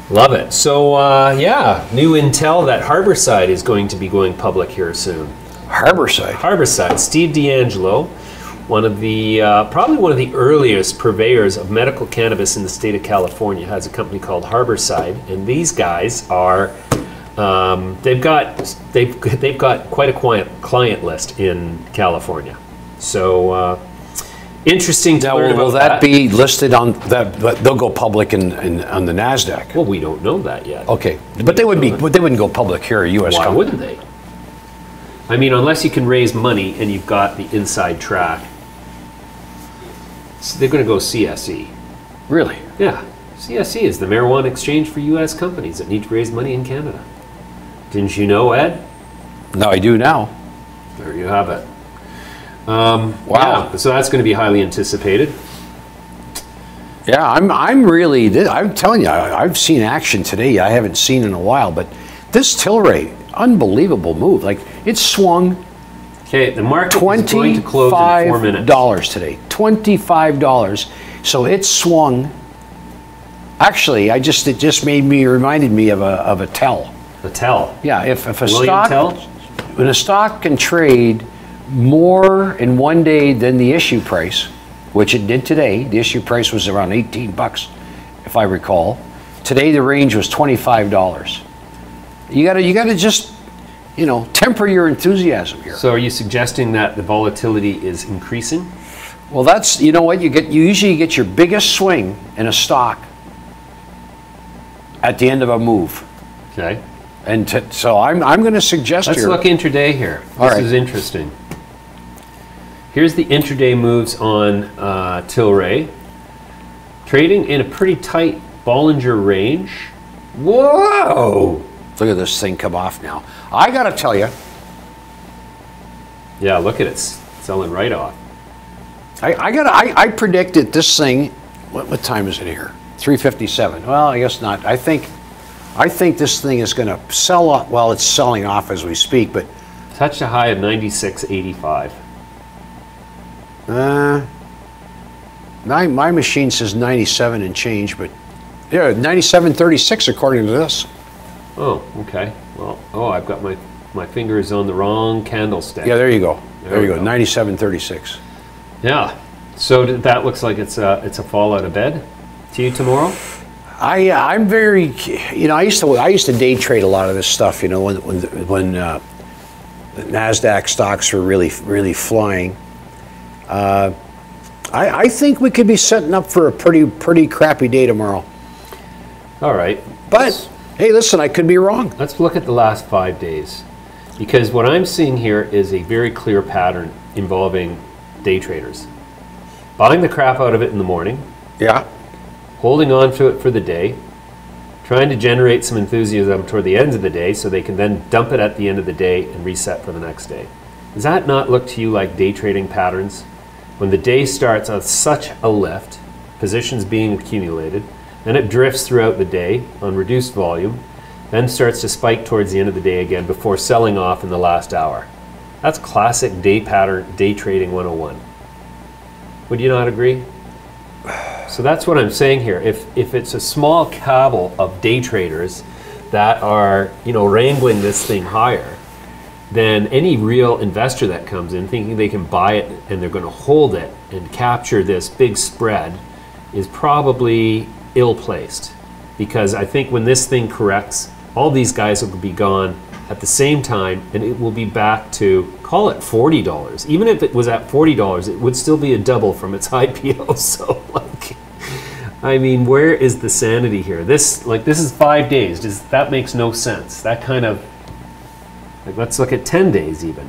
Love it. So, yeah, new intel that Harborside is going to be going public here soon. Harborside. Harborside. Steve D'Angelo, one of the probably one of the earliest purveyors of medical cannabis in the state of California, has a company called Harborside, and these guys are they've got quite a client list in California. So interesting to learn about. Will that be listed on that? They'll go public on the NASDAQ. Well, we don't know that yet. Okay, but they wouldn't go public here, a U.S. Why company. wouldn't they? I mean, unless you can raise money and you've got the inside track. So they're going to go CSE. Really? Yeah. CSE is the marijuana exchange for U.S. companies that need to raise money in Canada. Didn't you know, Ed? No, I do now. There you have it. Wow. Yeah, so that's going to be highly anticipated. Yeah, I'm telling you, I've seen action today I haven't seen in a while, but this Tilray, unbelievable move. Like, it swung Okay, the market is going to close in 4 minutes. $25 today. $25. So it swung. Actually, it just reminded me of a tell. The tell. Yeah, if a William stock, Tell? when a stock can trade more in one day than the issue price, which it did today, the issue price was around $18, if I recall. Today the range was $25. You gotta just, temper your enthusiasm here. So are you suggesting that the volatility is increasing? Well, that's, you usually get your biggest swing in a stock at the end of a move. Okay. And so I'm going to suggest Let's here. look intraday here. All right. This is interesting. Here's the intraday moves on Tilray. Trading in a pretty tight Bollinger range. Whoa! Look at this thing come off now. I got to tell you. Yeah, look at it. Selling right off. I predicted this thing. What time is it here? 3:57. Well, I guess not. I think this thing is going to sell off. Well, it's selling off as we speak, but Touched a high of 96.85. my machine says 97 and change, but yeah, 97.36 according to this. Oh, okay. Well, I've got my fingers on the wrong candlestick. Yeah, there you go. There you we go. go. 97.36. Yeah. So that looks like it's a fall out of bed to you tomorrow. I'm very, I used to day trade a lot of this stuff. When the NASDAQ stocks were really flying. I think we could be setting up for a pretty crappy day tomorrow. All right. But hey, listen, I could be wrong. Let's look at the last 5 days, because what I'm seeing here is a very clear pattern involving day traders. Buying the crap out of it in the morning, Yeah. holding on to it for the day, trying to generate some enthusiasm toward the end of the day so they can then dump it at the end of the day and reset for the next day. Does that not look to you like day trading patterns? When the day starts on such a lift, positions being accumulated, then it drifts throughout the day on reduced volume, then starts to spike towards the end of the day again before selling off in the last hour. That's classic day trading 101. Would you not agree? So that's what I'm saying here. If it's a small cabal of day traders that are, wrangling this thing higher, then any real investor that comes in thinking they can buy it and they're going to hold it and capture this big spread is probably ill-placed. Because I think when this thing corrects, all these guys will be gone at the same time, and it will be back to, call it $40. Even if it was at $40, it would still be a double from its IPO. So, I mean, where is the sanity here? This is 5 days. That makes no sense. That kind of, let's look at 10 days even.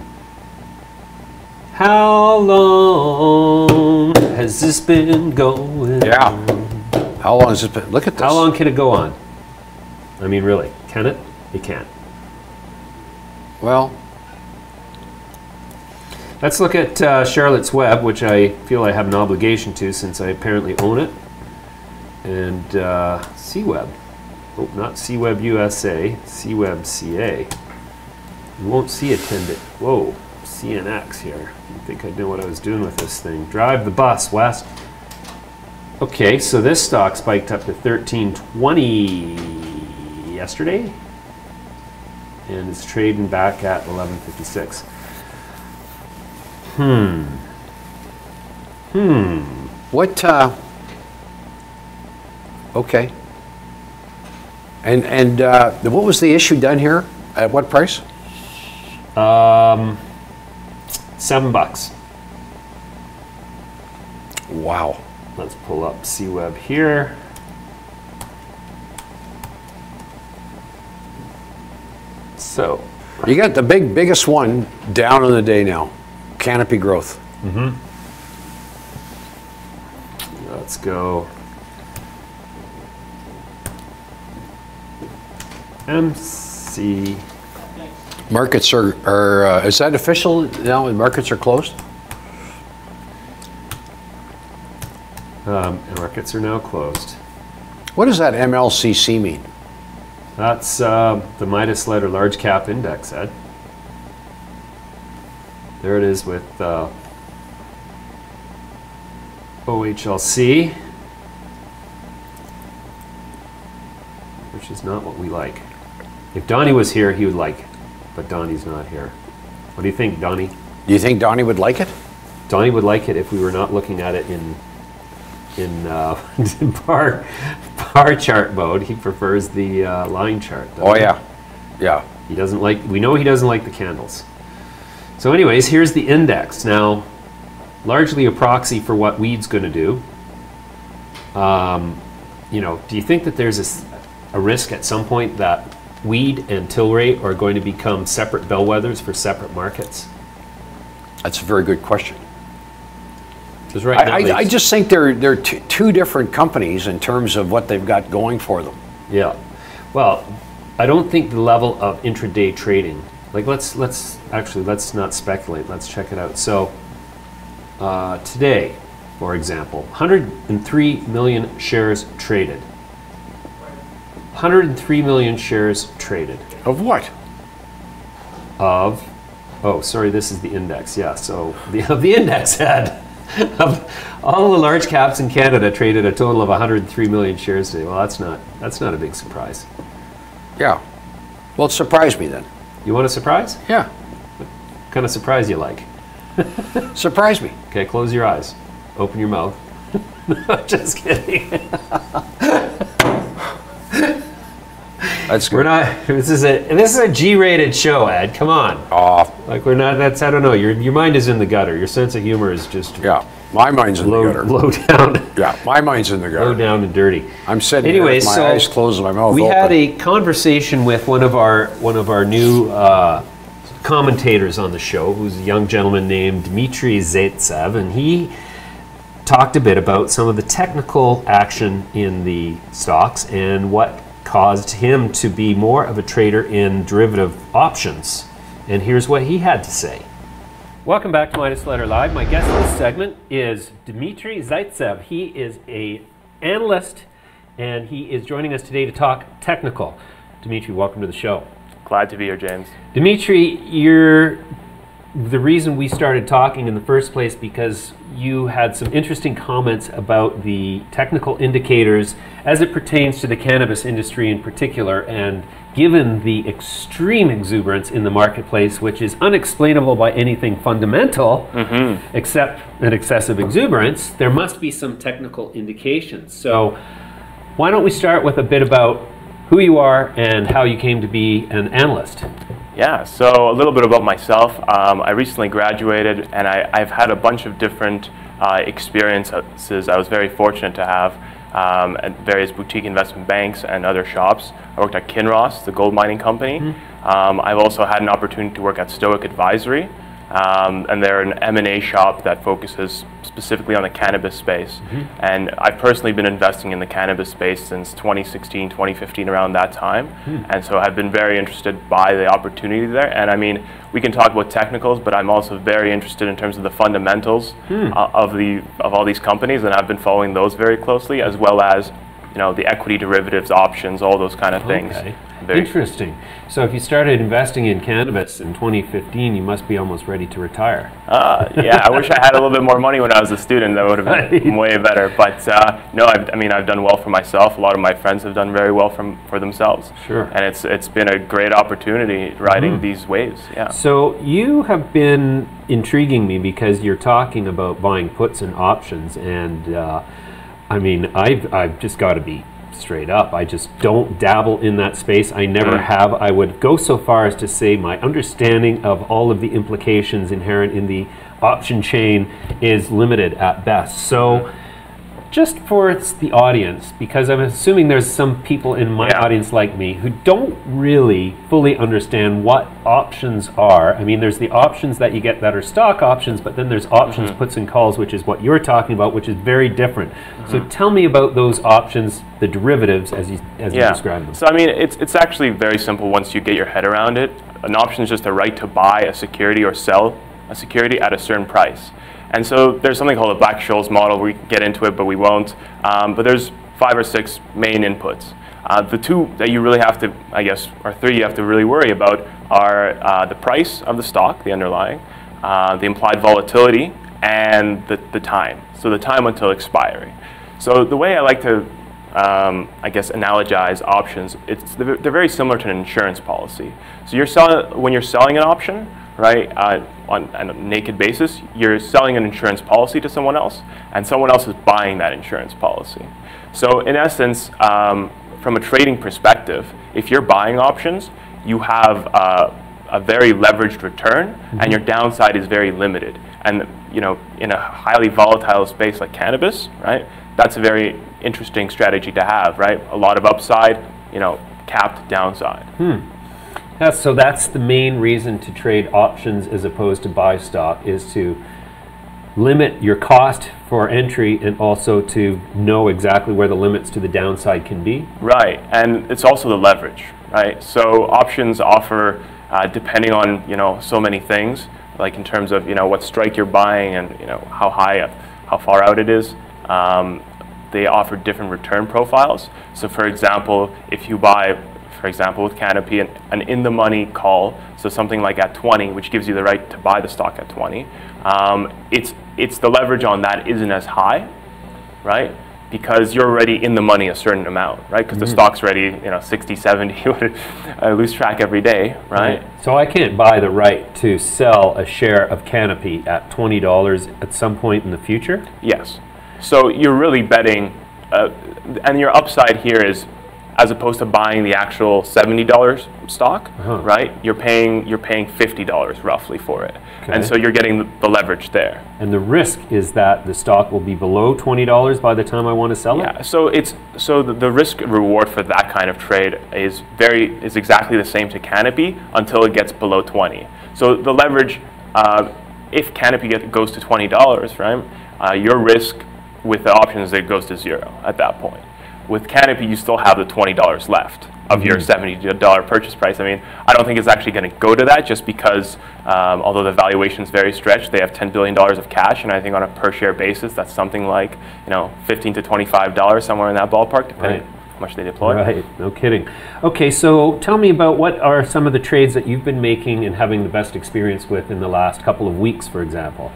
How long has this been going? Yeah. How long has it been? Look at this. How long can it go on? I mean, really, can it? It can't. Well, let's look at Charlotte's Web, which I feel I have an obligation to since I apparently own it. And CWeb. Oh, not CWeb USA, CWeb CA. You won't see a 10-day. Whoa, CNX here. I think I knew what I was doing with this thing. Drive the bus, West. Okay, so this stock spiked up to 1320. yesterday, and it's trading back at 11.56. What? Okay. And what was the issue done here? At what price? $7. Wow. Let's pull up CWeb here. So you got the biggest one down on the day now. Canopy Growth. let's go. MC. Markets are is that official now? Markets are closed? Markets are now closed. What does that MLCC mean? That's the Midas Letter Large Cap Index, Ed. There it is with OHLC, which is not what we like. If Donnie was here, he would like it, but Donnie's not here. What do you think, Donnie? Do you think Donnie would like it? Donnie would like it if we were not looking at it in bar chart mode. He prefers the line chart. Oh yeah, yeah. He doesn't like. We know he doesn't like the candles. So, anyways, here's the index now. Largely a proxy for what weed's going to do. You know, do you think that there's a risk at some point that weed and Tilray are going to become separate bellwethers for separate markets? That's a very good question. Because right now I just think they're two different companies in terms of what they've got going for them. Yeah. Well, I don't think the level of intraday trading. Like let's not speculate. Let's check it out. So today, for example, 103 million shares traded. 103 million shares traded. Of what? Of, oh, sorry, this is the index. Yeah, so the index had all the large caps in Canada traded a total of 103 million shares today. Well, that's not a big surprise. Yeah. Well, it surprised me then. You want a surprise? Yeah. What kind of surprise you like? Surprised me. Okay, close your eyes. Open your mouth. Just kidding. That's good. We're not. This is a G-rated show, Ed. Come on. Oh. Like we're not. That's, I don't know. Your mind is in the gutter. Your sense of humor is just. Yeah. My mind's in the gutter. Low down. Yeah. My mind's in the gutter. Low down and dirty. I'm sitting Anyways, here with my eyes closed and my mouth we open. had a conversation with one of our new commentators on the show, who's a young gentleman named Dmitry Zaytsev, and he talked a bit about some of the technical action in the stocks and what caused him to be more of a trader in derivative options. And here's what he had to say. Welcome back to Midas Letter Live. My guest in this segment is Dmitry Zaytsev. He is an analyst, and he is joining us today to talk technical. Dmitry, welcome to the show. Glad to be here, James. Dmitry, you're the reason we started talking in the first place because you had some interesting comments about the technical indicators as it pertains to the cannabis industry in particular, and given the extreme exuberance in the marketplace, which is unexplainable by anything fundamental except an excessive exuberance, there must be some technical indications. So why don't we start with a bit about who you are and how you came to be an analyst? Yeah, so a little bit about myself. I recently graduated, and I've had a bunch of different experiences I was very fortunate to have at various boutique investment banks and other shops. I worked at Kinross, the gold mining company. I've also had an opportunity to work at Stoic Advisory, and they're an M&A shop that focuses specifically on the cannabis space. And I've personally been investing in the cannabis space since 2016, 2015, around that time. And so I've been very interested by the opportunity there. And I mean, we can talk about technicals, but I'm also very interested in terms of the fundamentals of all these companies, and I've been following those very closely, as well as the equity derivatives, options, all those kind of things. Okay. Interesting. So if you started investing in cannabis in 2015, you must be almost ready to retire. Yeah, I wish I had a little bit more money when I was a student. That would have been way better. But no, I've done well for myself. A lot of my friends have done very well for themselves. Sure. And it's been a great opportunity riding these waves. Yeah. So you have been intriguing me because you're talking about buying puts and options, and I've just got to be straight up. I just don't dabble in that space. I never have. I would go so far as to say my understanding of all of the implications inherent in the option chain is limited at best. So just for the audience, because I'm assuming there's some people in my audience like me who don't really fully understand what options are. I mean, there's the options that you get that are stock options, but then there's options, puts and calls, which is what you're talking about, which is very different. So tell me about those options, the derivatives, as you describe them. So I mean, it's actually very simple once you get your head around it. An option is just a right to buy a security or sell a security at a certain price. And so there's something called a Black-Scholes model. We can get into it, but we won't. But there's 5 or 6 main inputs. The 2 that you really have to, or 3 you have to really worry about are the price of the stock, the underlying, the implied volatility, and the time. So the time until expiry. So the way I like to, analogize options, they're very similar to an insurance policy. So when you're selling an option, right, on a naked basis, you're selling an insurance policy to someone else, and someone else is buying that insurance policy. So in essence, from a trading perspective, if you're buying options, you have a very leveraged return, and your downside is very limited. And in a highly volatile space like cannabis, right, that's a very interesting strategy to have, right? A lot of upside, capped downside. Yeah, so that's the main reason to trade options as opposed to buy stock, is to limit your cost for entry and also to know exactly where the limits to the downside can be. Right, and it's also the leverage, right? So options offer, depending on so many things, like in terms of what strike you're buying and how far out it is. They offer different return profiles. So for example, if you buy, for example, with Canopy, an in-the-money call, so something like at 20, which gives you the right to buy the stock at 20, it's the leverage on that isn't as high, right? Because you're already in the money a certain amount, right? Because the stock's already 60, 70, I lose track every day, right? So I can't buy the right to sell a share of Canopy at $20 at some point in the future? Yes. So you're really betting, and your upside here is, as opposed to buying the actual $70 stock, right? You're paying $50 roughly for it, and so you're getting the leverage there. And the risk is that the stock will be below $20 by the time I want to sell it. Yeah. So the risk reward for that kind of trade is exactly the same to Canopy until it gets below 20. So the leverage, if Canopy goes to $20, right? Your risk with the options, it goes to 0 at that point. With Canopy, you still have the $20 left of your $70 purchase price. I mean, I don't think it's actually going to go to that, just because, although the valuation is very stretched, they have $10 billion of cash, and I think on a per share basis, that's something like $15 to $25, somewhere in that ballpark, depending on how much they deploy. Right, no kidding. Okay, so tell me about what are some of the trades that you've been making and having the best experience with in the last couple of weeks, for example.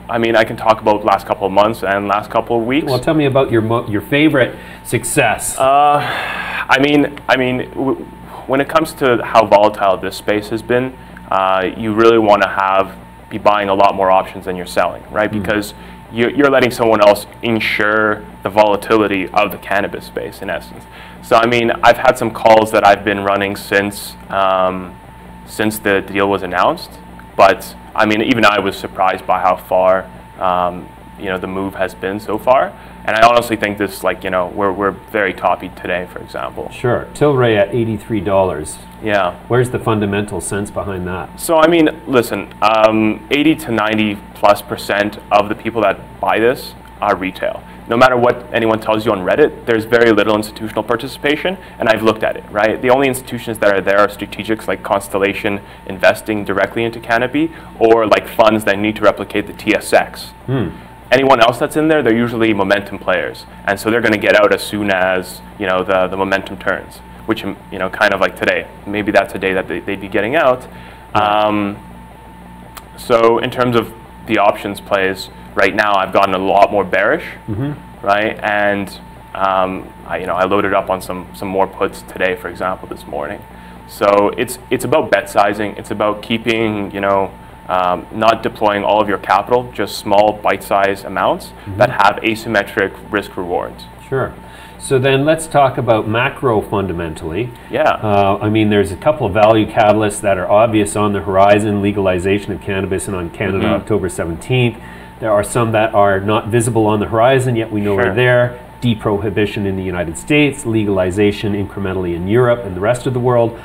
I mean, I can talk about last couple of months and last couple of weeks. Well, tell me about your favorite success. I mean, when it comes to how volatile this space has been, you really want to be buying a lot more options than you're selling, right? Because you're letting someone else insure the volatility of the cannabis space, in essence. So, I mean, I've had some calls that I've been running since the deal was announced, but I mean, even I was surprised by how far, the move has been so far. And I honestly think this, we're very toppy today, for example. Sure. Tilray at $83. Yeah. Where's the fundamental sense behind that? So, I mean, listen, 80 to 90+% of the people that buy this are retail. No matter what anyone tells you on Reddit, there's very little institutional participation, and I've looked at it, right? The only institutions that are there are strategics like Constellation investing directly into Canopy, or like funds that need to replicate the TSX. anyone else that's in there, they're usually momentum players, and so they're going to get out as soon as the momentum turns. Which kind of like today, maybe that's a day that they'd be getting out. So in terms of the options plays, right now I've gotten a lot more bearish, right? And I loaded up on some more puts today, for example, this morning. So it's about bet sizing. It's about keeping not deploying all of your capital, just small bite-sized amounts that have asymmetric risk rewards. Sure. So then let's talk about macro fundamentally. Yeah. I mean, there's a couple of value catalysts that are obvious on the horizon: legalization of cannabis in Canada, October 17th. There are some that are not visible on the horizon, yet we know are there. Deprohibition in the United States, legalization incrementally in Europe and the rest of the world.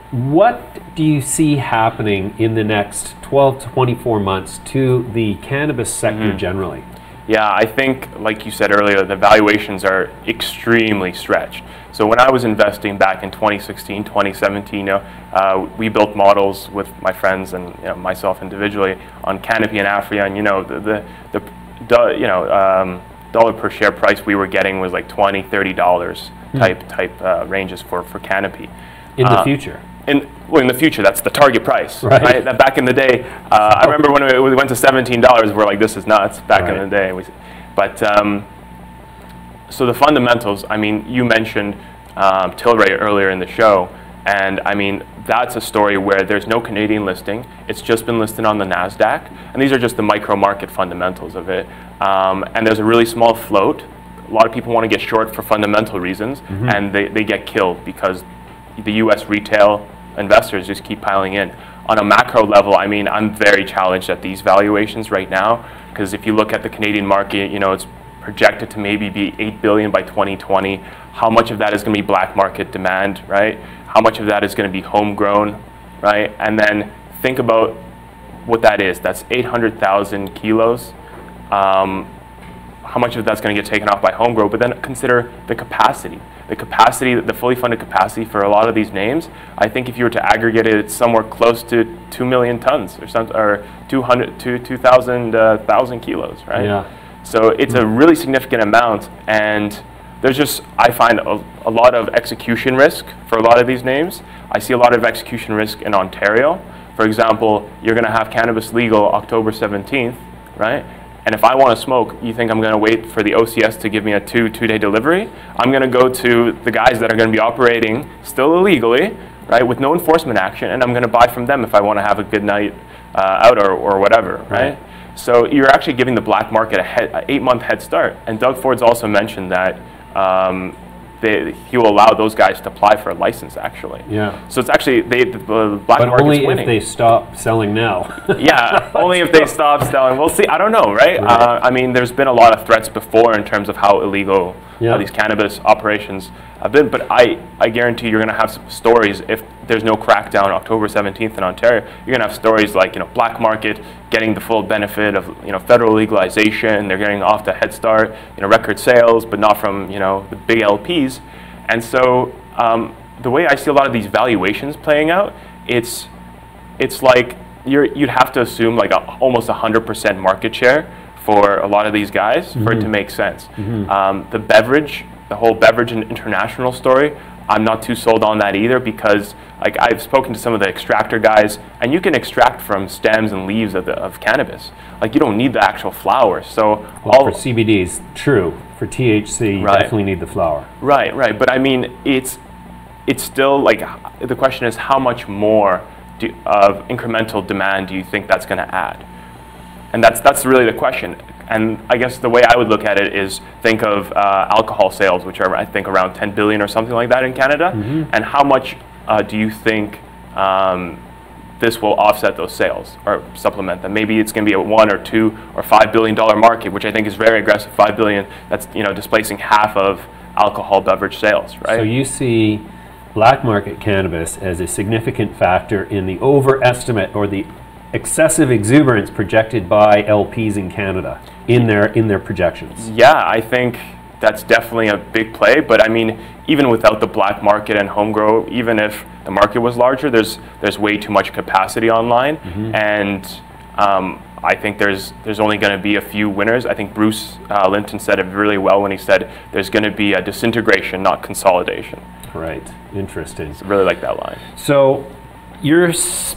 What do you see happening in the next 12 to 24 months to the cannabis sector generally? Yeah, I think, like you said earlier, the valuations are extremely stretched. So when I was investing back in 2016, 2017, we built models with my friends and myself individually on Canopy and Afria, and dollar per share price we were getting was like $20, $30 type ranges for Canopy. In the future? In the future, that's the target price, right? That back in the day, I remember when we went to $17, we're like, this is nuts back in the day. So the fundamentals, I mean, you mentioned Tilray earlier in the show, and I mean, that's a story where there's no Canadian listing. It's just been listed on the NASDAQ, and these are just the micro market fundamentals of it. And there's a really small float. A lot of people want to get short for fundamental reasons, and they get killed because the U.S. retail investors just keep piling in. On a macro level, I mean, I'm very challenged at these valuations right now, because if you look at the Canadian market, it's projected to maybe be $8 billion by 2020. How much of that is going to be black market demand, right? How much of that is going to be homegrown, right? And then think about what that is. That's 800,000 kilos. How much of that's going to get taken off by homegrown? But then consider the capacity. The fully funded capacity for a lot of these names, I think if you were to aggregate it, it's somewhere close to 2 million tons or something, or 200 to 2,000 kilos, right? Yeah. So it's a really significant amount, and there's just, I find a lot of execution risk for a lot of these names. I see a lot of execution risk in Ontario. For example, you're going to have cannabis legal October 17th, right? And if I want to smoke, you think I'm going to wait for the OCS to give me a two-day delivery? I'm going to go to the guys that are going to be operating still illegally, right, with no enforcement action, and I'm going to buy from them if I want to have a good night out or whatever, right? So you're actually giving the black market an 8-month head start. And Doug Ford's also mentioned that he will allow those guys to apply for a license, actually. Yeah. So it's actually, the black market's winning. But only if they stop selling now. Yeah, only if they stop selling. We'll see. I don't know, right? I mean, there's been a lot of threats before in terms of how illegal these cannabis operations have been. But I guarantee you're going to have some stories if there's no crackdown October 17th in Ontario. You're going to have stories like, black market getting the full benefit of, federal legalization. They're getting off the head start, record sales, but not from, the big LPs. And so the way I see a lot of these valuations playing out, it's like you'd have to assume like almost 100% market share for a lot of these guys for it to make sense. The whole beverage and international story, I'm not too sold on that either, because like I've spoken to some of the extractor guys, and you can extract from stems and leaves of cannabis. Like you don't need the actual flower. So for CBDs, true. For THC, you definitely need the flower. Right. But I mean, it's still like the question is how much more of incremental demand do you think that's going to add? And that's really the question. And I guess the way I would look at it is think of alcohol sales, which are I think around 10 billion or something like that in Canada. And how much do you think this will offset those sales or supplement them? Maybe it's going to be a $1 or $2 or $5 billion market, which I think is very aggressive. $5 billion. That's displacing half of alcohol beverage sales, right? So you see black market cannabis as a significant factor in the overestimate or the excessive exuberance projected by LPs in Canada in their projections. Yeah, I think that's definitely a big play. But I mean, even without the black market and home grow, even if the market was larger, there's way too much capacity online, and I think there's only going to be a few winners. I think Bruce Linton said it really well when he said there's going to be a disintegration, not consolidation. Right. Interesting. I really like that line. So,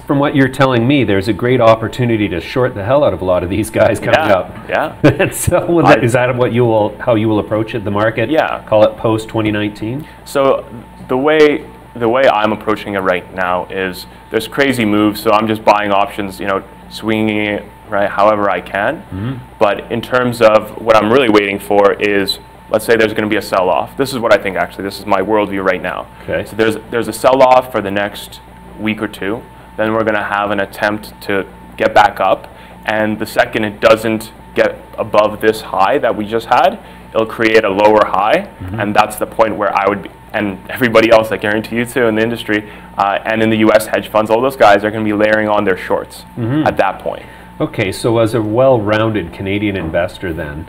from what you're telling me, there's a great opportunity to short the hell out of a lot of these guys coming up. Yeah. And so, is that how you will approach it? The market? Yeah. Call it post 2019. So the way I'm approaching it right now is there's crazy moves. So I'm just buying options, swinging it right however I can. But in terms of what I'm really waiting for is, let's say there's going to be a sell-off. This is what I think, actually. This is my worldview right now. Okay. So there's a sell-off for the next week or two. Then we're going to have an attempt to get back up. And the second it doesn't get above this high that we just had, it'll create a lower high. And that's the point where I would be, and everybody else, I guarantee you too, in the industry, and in the US hedge funds, all those guys are going to be layering on their shorts at that point. Okay, so as a well-rounded Canadian investor then,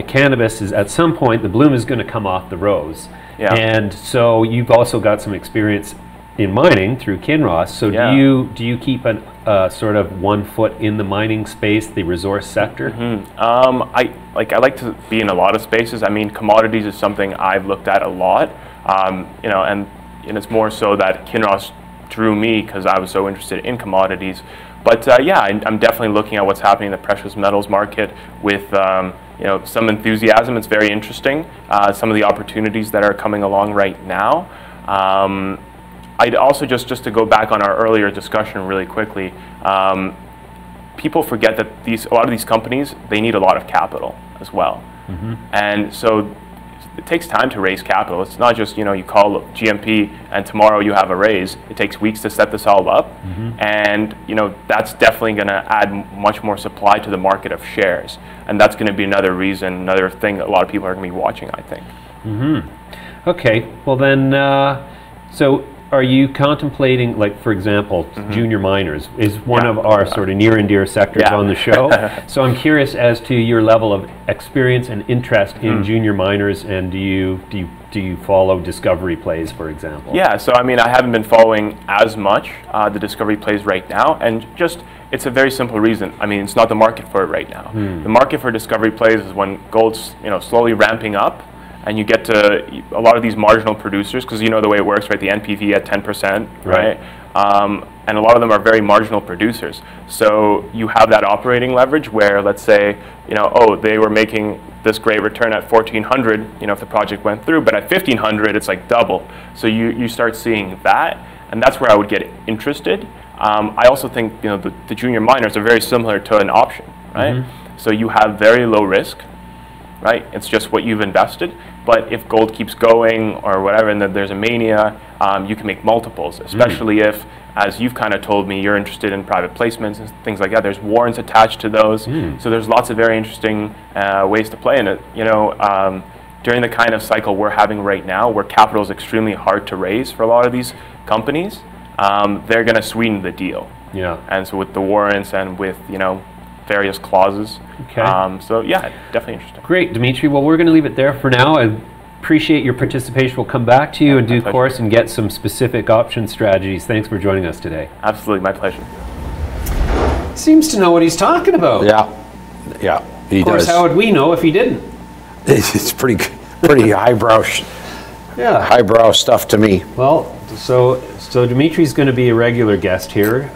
cannabis is, at some point, the bloom is going to come off the rose. Yeah. And so you've also got some experience in mining through Kinross. So do you keep a sort of 1 foot in the mining space, the resource sector? I like to be in a lot of spaces. I mean, commodities is something I've looked at a lot. And it's more so that Kinross drew me because I was so interested in commodities. But I'm definitely looking at what's happening in the precious metals market with some enthusiasm. It's very interesting. Some of the opportunities that are coming along right now. I'd also just to go back on our earlier discussion really quickly. People forget that a lot of these companies, they need a lot of capital as well, and so it takes time to raise capital. It's not just, you call GMP and tomorrow you have a raise. It takes weeks to set this all up. And, that's definitely going to add much more supply to the market of shares. And that's going to be another thing a lot of people are going to be watching, I think. Okay, well then, so are you contemplating, like, for example, junior miners is one of our sort of near and dear sectors on the show. So I'm curious as to your level of experience and interest in junior miners, and do you follow discovery plays, for example? Yeah, so I mean, I haven't been following as much the discovery plays right now, and it's a very simple reason. I mean, it's not the market for it right now. The market for discovery plays is when gold's slowly ramping up, and you get to a lot of these marginal producers, because the way it works, right? The NPV at 10%, right? And a lot of them are very marginal producers. So you have that operating leverage where, let's say, they were making this great return at 1,400, if the project went through, but at 1,500, it's like double. So you start seeing that, and that's where I would get interested. I also think, the junior miners are very similar to an option, right? So you have very low risk, right? It's just what you've invested. But if gold keeps going or whatever, and then there's a mania, you can make multiples, especially if, as you've kind of told me, you're interested in private placements and things like that. There's warrants attached to those. So there's lots of very interesting ways to play in it. During the kind of cycle we're having right now, where capital is extremely hard to raise for a lot of these companies, they're going to sweeten the deal. And so with the warrants and with, various clauses. So yeah, definitely interesting. Great, Dmitry. Well, we're going to leave it there for now. I appreciate your participation. We'll come back to you in due course and get some specific option strategies. Thanks for joining us today. Absolutely, my pleasure. Seems to know what he's talking about. Yeah, he does. Of course, how would we know if he didn't? It's pretty highbrow, highbrow stuff to me. Well, so Dimitri's going to be a regular guest here.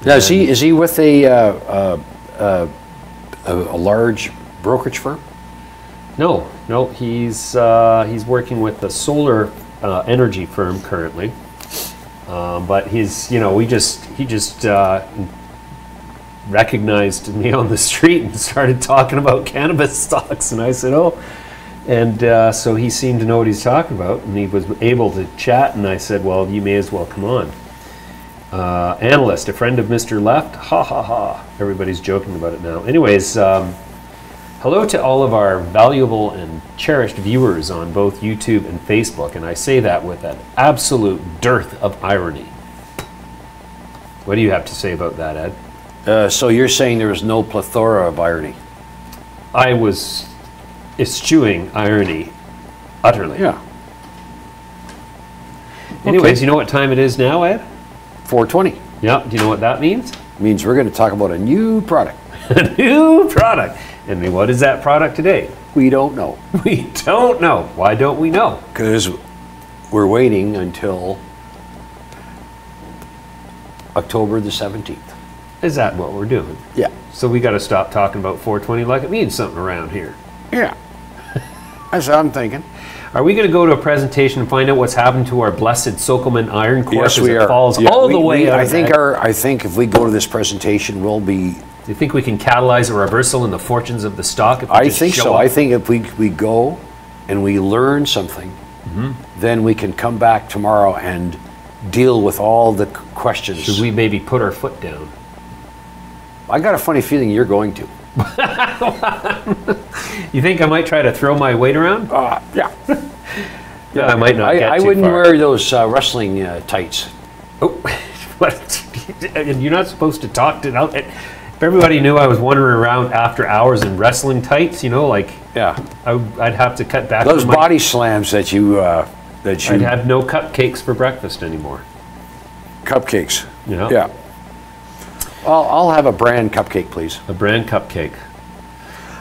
Now, is he with a large brokerage firm? No, he's working with a solar energy firm currently. But he just recognized me on the street and started talking about cannabis stocks, and I said, oh. And so he seemed to know what he's talking about, and he was able to chat, and I said, well, you may as well come on. Analyst, a friend of Mr. Left, ha ha ha. Everybody's joking about it now. Anyways, hello to all of our valuable and cherished viewers on both YouTube and Facebook, and I say that with an absolute dearth of irony. What do you have to say about that, Ed? So you're saying there was no plethora of irony? I was eschewing irony utterly. Yeah. Anyways, you know what time it is now, Ed? 4:20. Yeah, do you know what that means? means we're going to talk about a new product. A new product. And what is that product today? We don't know. We don't know. Why don't we know? Because we're waiting until October the 17th. Is that what we're doing? Yeah. So we got to stop talking about 420 like it means something around here. Yeah. That's what I'm thinking. Are we going to go to a presentation and find out what's happened to our blessed Sokoman iron core? Yes, we it are. falls Yeah, all the way out I of think that. I think if we go to this presentation, we'll be. Do you think we can catalyze a reversal in the fortunes of the stock? If we I just think show so. up? I think if we go and we learn something, then we can come back tomorrow and deal with all the questions. Should we maybe put our foot down? I got a funny feeling you're going to. You think I might try to throw my weight around? Yeah. I might not get I too wouldn't far. wear those wrestling tights. Oh, what? And you're not supposed to talk to. If everybody knew I was wandering around after hours in wrestling tights, you know, like Yeah. I'd have to cut back. Those on my, body slams that you I'd have no cupcakes for breakfast anymore. cupcakes. Yeah. Yeah. I'll have a brand cupcake, please. A brand cupcake.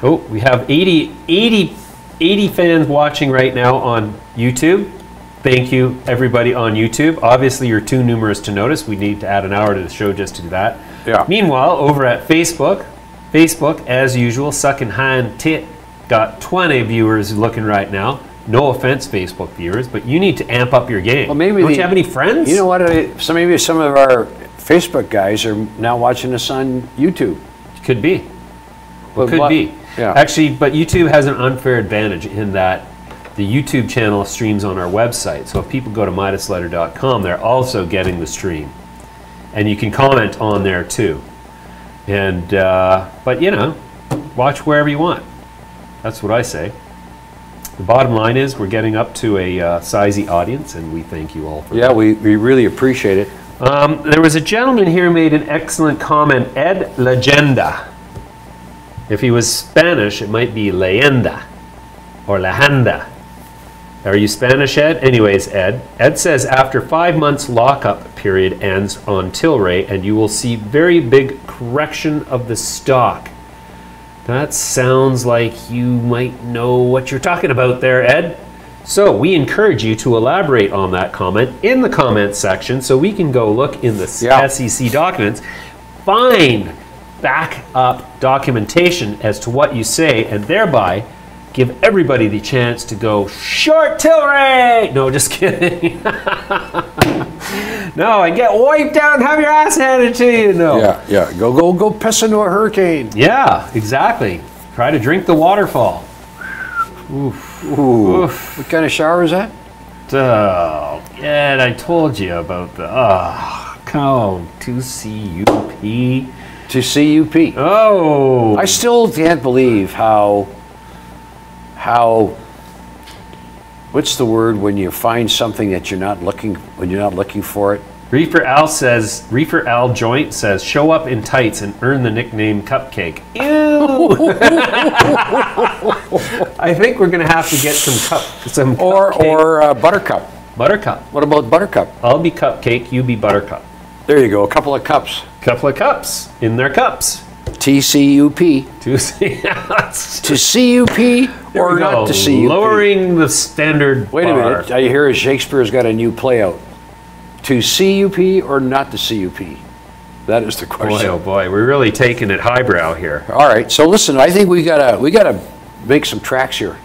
Oh, we have 80 fans watching right now on YouTube. Thank you, everybody on YouTube. Obviously, you're too numerous to notice. We need to add an hour to the show just to do that. Yeah. Meanwhile, over at Facebook, as usual, sucking hand tit, got 20 viewers looking right now. No offense, Facebook viewers, but you need to amp up your game. Well, maybe Don't you have any friends? You know what? Maybe some of our Facebook guys are now watching us on YouTube. Could be. Well, Could be. Yeah. Actually, but YouTube has an unfair advantage in that the YouTube channel streams on our website. So if people go to MidasLetter.com, they're also getting the stream. And you can comment on there too. And, but you know, watch wherever you want. That's what I say. The bottom line is we're getting up to a sizey audience, and we thank you all for that. Yeah, we really appreciate it. There was a gentleman here who made an excellent comment, Ed Legenda. If he was Spanish, it might be leyenda or lejanda. Are you Spanish, Ed? Anyways, Ed. Ed says after 5 months lockup period ends on Tilray, and you will see very big correction of the stock. That sounds like you might know what you're talking about there, Ed. So we encourage you to elaborate on that comment in the comments section so we can go look in the SEC documents, find back up documentation as to what you say, and thereby give everybody the chance to go short Tilray. No, just kidding. No, and get wiped out and have your ass handed to you. No. Yeah. Go piss into a hurricane. Yeah, exactly. Try to drink the waterfall. Oof. Ooh. Oof. What kind of shower is that? Oh, yeah, I told you about the come to CUP. To CUP. Oh, I still can't believe how what's the word when you find something that you're not looking for it? Reefer Al Joint says, show up in tights and earn the nickname Cupcake. Ew. I think we're gonna have to get some Or cupcake. Buttercup. Buttercup. What about Buttercup? I'll be Cupcake, you be Buttercup. There you go, a couple of cups. Couple of cups in their cups. TCUP. To see To CUP or not to CUP? Lowering the standard Wait a bar. minute, I hear Shakespeare's got a new play out. To CUP or not to CUP? That is the question. Boy, oh boy, we're really taking it highbrow here. All right, so listen, I think we gotta make some tracks here.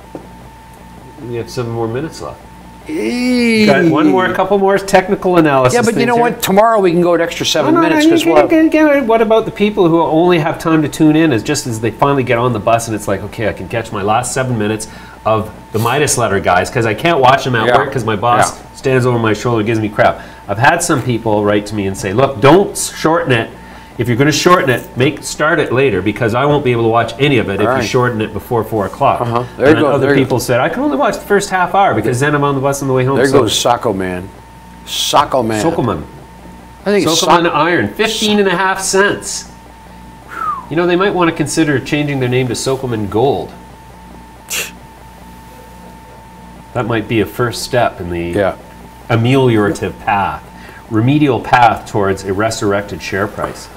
We have 7 more minutes left. Got a couple more technical analysis. Yeah, but you know things here. what? Tomorrow we can go an extra 7 minutes because what about the people who only have time to tune in as just as they finally get on the bus and it's like, okay, I can catch my last 7 minutes of the Midas Letter guys because I can't watch them at work because my boss stands over my shoulder and gives me crap. I've had some people write to me and say, look, don't shorten it. If you're going to shorten it, start it later because I won't be able to watch any of it if you shorten it before 4 o'clock. There you go. Other people said, I can only watch the first half hour because then I'm on the bus on the way home. There goes Socko Man. Socko Man. Sokoman. I think Sokoman Iron, 15.5 cents. You know, they might want to consider changing their name to Sokoman Gold. That might be a first step in the ameliorative path, remedial path towards a resurrected share price.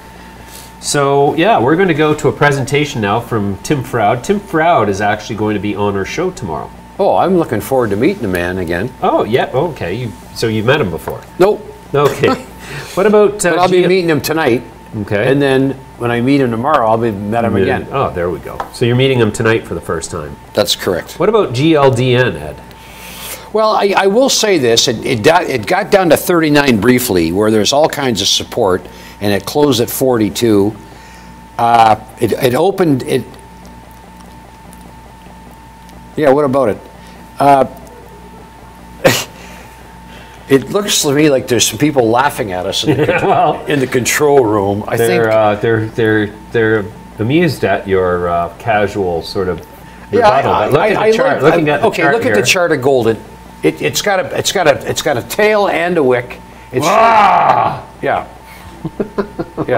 So yeah, we're going to go to a presentation now from Tim Froud. Tim Froud is actually going to be on our show tomorrow. Oh, I'm looking forward to meeting the man again. Oh yeah, okay. So you've met him before? Nope. Okay. What about? But I'll be meeting him tonight. Okay. And then when I meet him tomorrow, I'll be met him again. Oh, there we go. So you're meeting him tonight for the first time. That's correct. What about GLDN, Ed? Well, I will say this. It got down to 39 briefly, where there's all kinds of support, and it closed at 42. It opened. Yeah, what about it? It looks to me like there's some people laughing at us in the control room. They're amused at your casual sort of rebuttal. Look at the chart. Look at the chart of gold. It's got a tail and a wick. Yeah. Yeah.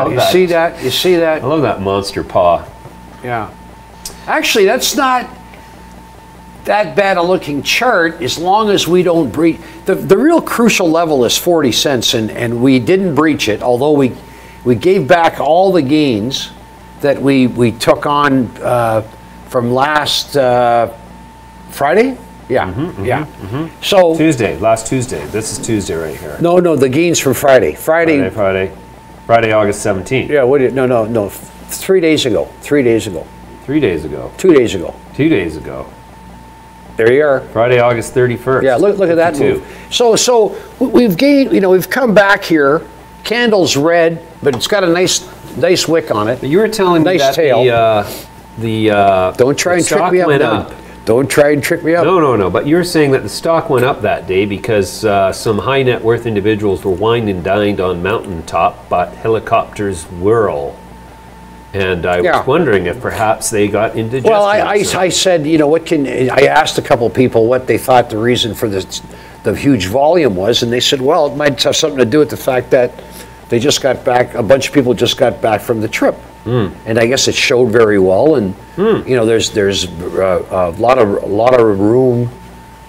You see that? You see that? I love that monster paw. Yeah. Actually, that's not that bad a looking chart as long as we don't breach. The real crucial level is 40 cents, and we didn't breach it, although we gave back all the gains that we took on from last Friday. Yeah, So last Tuesday. This is Tuesday right here. No, the gains from Friday, August 17th. Yeah, no. 3 days ago. 3 days ago. 3 days ago. 2 days ago. 2 days ago. There you are. Friday, August 31st. Yeah, look at that move. So we've gained. we've come back here. Candle's red, but it's got a nice wick on it. But you were telling me that tail. Don't try and trick me up. Went up. Don't try and trick me up. No. But you were saying that the stock went up that day because some high net worth individuals were wined and dined on mountaintop, but helicopters whirl. And I was wondering if perhaps they got indigestion. Well, I said, I asked a couple people what they thought the reason for the huge volume was, and they said, well, it might have something to do with the fact that they just got back, a bunch of people just got back from the trip. And I guess it showed very well, and there's a lot of room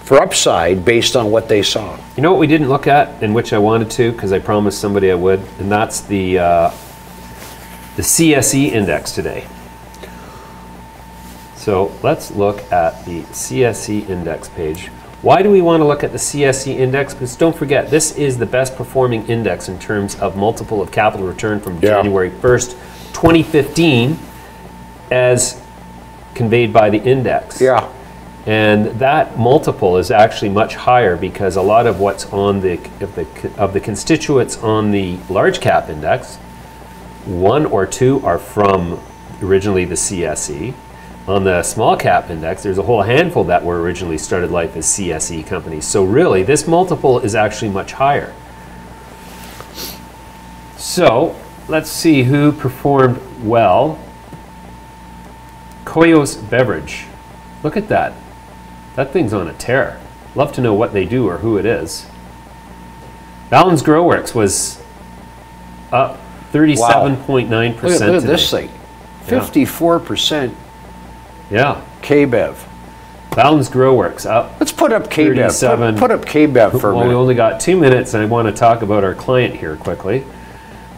for upside based on what they saw. You know what we didn't look at, and which I wanted to, because I promised somebody I would, and that's the CSE index today. So let's look at the CSE index page. Why do we want to look at the CSE index? Because don't forget, this is the best performing index in terms of multiple of capital return from January 1st, 2015, as conveyed by the index. Yeah. And that multiple is actually much higher because a lot of what's on of the constituents on the large cap index, 1 or 2 are from originally the CSE. On the small cap index, there's a whole handful that were originally started life as CSE companies. So really, this multiple is actually much higher. So let's see who performed well. Koyos Beverage. Look at that. That thing's on a tear. Love to know what they do or who it is. Valens Growworks was up 37.9% Look today. at this thing. 54%. Yeah. KBEV. Valens Growworks up. Let's put up KBEV. Put up KBEV for a minute. Well, we only got 2 minutes, and I want to talk about our client here quickly.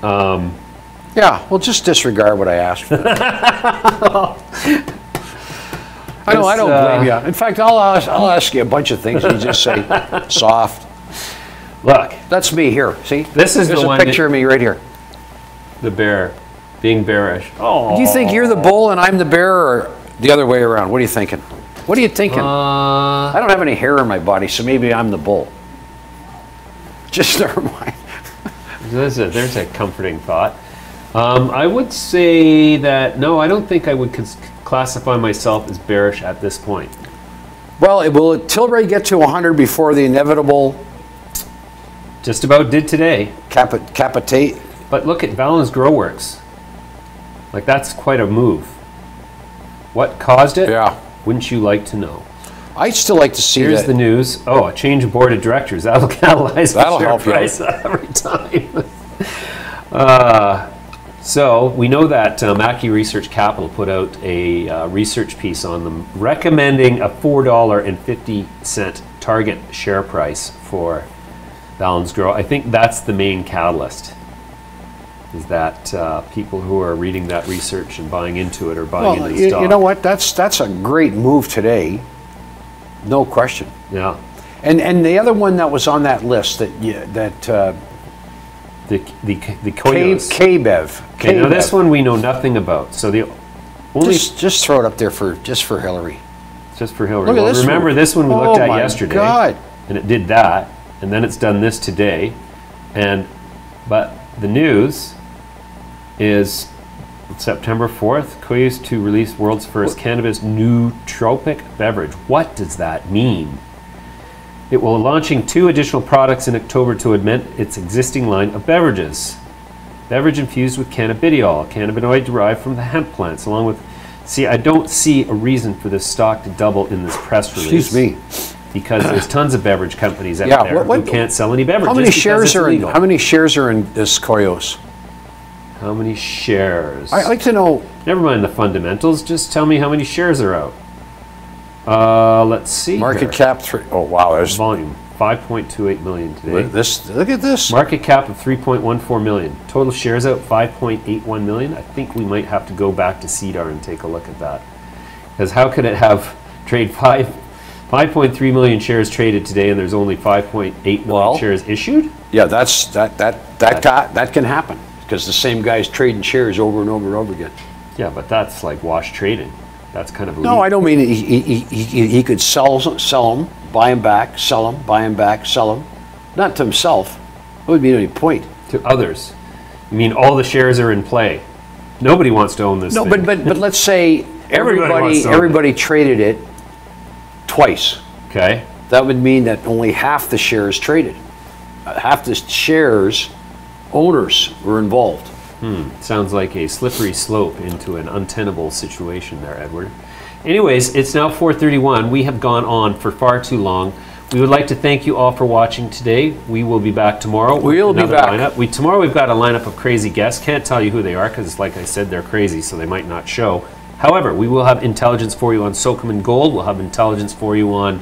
Yeah, well, just disregard what I asked for. I don't blame you. In fact, I'll ask you a bunch of things, and you just say soft. Look, that's me here. See, this is There's the a one picture of me right here. The bear, being bearish. Oh. Do you think you're the bull and I'm the bear, or the other way around? What are you thinking? What are you thinking? I don't have any hair in my body, so maybe I'm the bull. Just never mind. There's a comforting thought. I would say that, no, I don't think I would classify myself as bearish at this point. Well, will Tilray get to 100 before the inevitable? Just about did today. Capitate. But look at Valens Growworks. Like, that's quite a move. What caused it? Yeah. Wouldn't you like to know? I'd still like to see Here's the news. Oh, a change of board of directors. That'll catalyze the share help price every time. So we know that Mackey Research Capital put out a research piece on them recommending a $4.50 target share price for Valens Grow. I think that's the main catalyst. is that people who are reading that research and buying into it are buying into the stock. You know what? That's a great move today, no question. Yeah. And the other one that was on that list the Koyos. KBEV. Okay, now this one we know nothing about. So the only just throw it up there for Hillary. Just for Hillary. Look at Well, this remember one. this one we looked at yesterday, God. and it did that, and then it's done this today, but the news is September 4th, Koyos to release world's first cannabis nootropic beverage. What does that mean? It will be launching 2 additional products in October to augment its existing line of beverages. Beverage infused with cannabidiol, a cannabinoid derived from the hemp plants, along with... See, I don't see a reason for this stock to double in this press release. Excuse me. Because there's tons of beverage companies out there who can't sell any beverages. How many shares are in? How many shares are in this Koyos? How many shares? I'd like to know. Never mind the fundamentals. Just tell me how many shares are out. Let's see. Market cap 3. Oh wow, there's volume 5.28 million today. Look at this. Market cap of 3.14 million. Total shares out 5.81 million. I think we might have to go back to CDR and take a look at that. Because how could it have trade 5.3 million shares traded today and there's only 5.8 million shares issued? Yeah, that can happen because the same guy's trading shares over and over and over again. Yeah, but that's like wash trading. That's kind of no. I don't mean he could sell them, buy them back, sell them, buy them back, sell them. Not to himself. What would be any point? To others. I mean, all the shares are in play. Nobody wants to own this. No, thing. but let's say everybody traded it twice. Okay. That would mean that only half the shares traded. Half the shares owners were involved. Sounds like a slippery slope into an untenable situation there, Edward. Anyways, it's now 4:31. We have gone on for far too long. We would like to thank you all for watching today. We will be back tomorrow. We'll be back. Lineup. Tomorrow we've got a lineup of crazy guests. Can't tell you who they are because, like I said, they're crazy, so they might not show. However, we will have intelligence for you on Sokoman Gold. We'll have intelligence for you on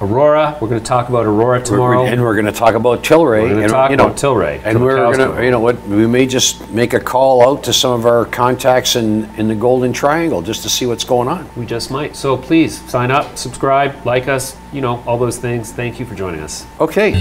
Aurora. We're going to talk about Aurora tomorrow. And we're going to talk about Tilray. We're going to talk about Tilray. And we're going to, you know what, we may just make a call out to some of our contacts in the Golden Triangle just to see what's going on. We just might. So please sign up, subscribe, like us, all those things. Thank you for joining us. Okay.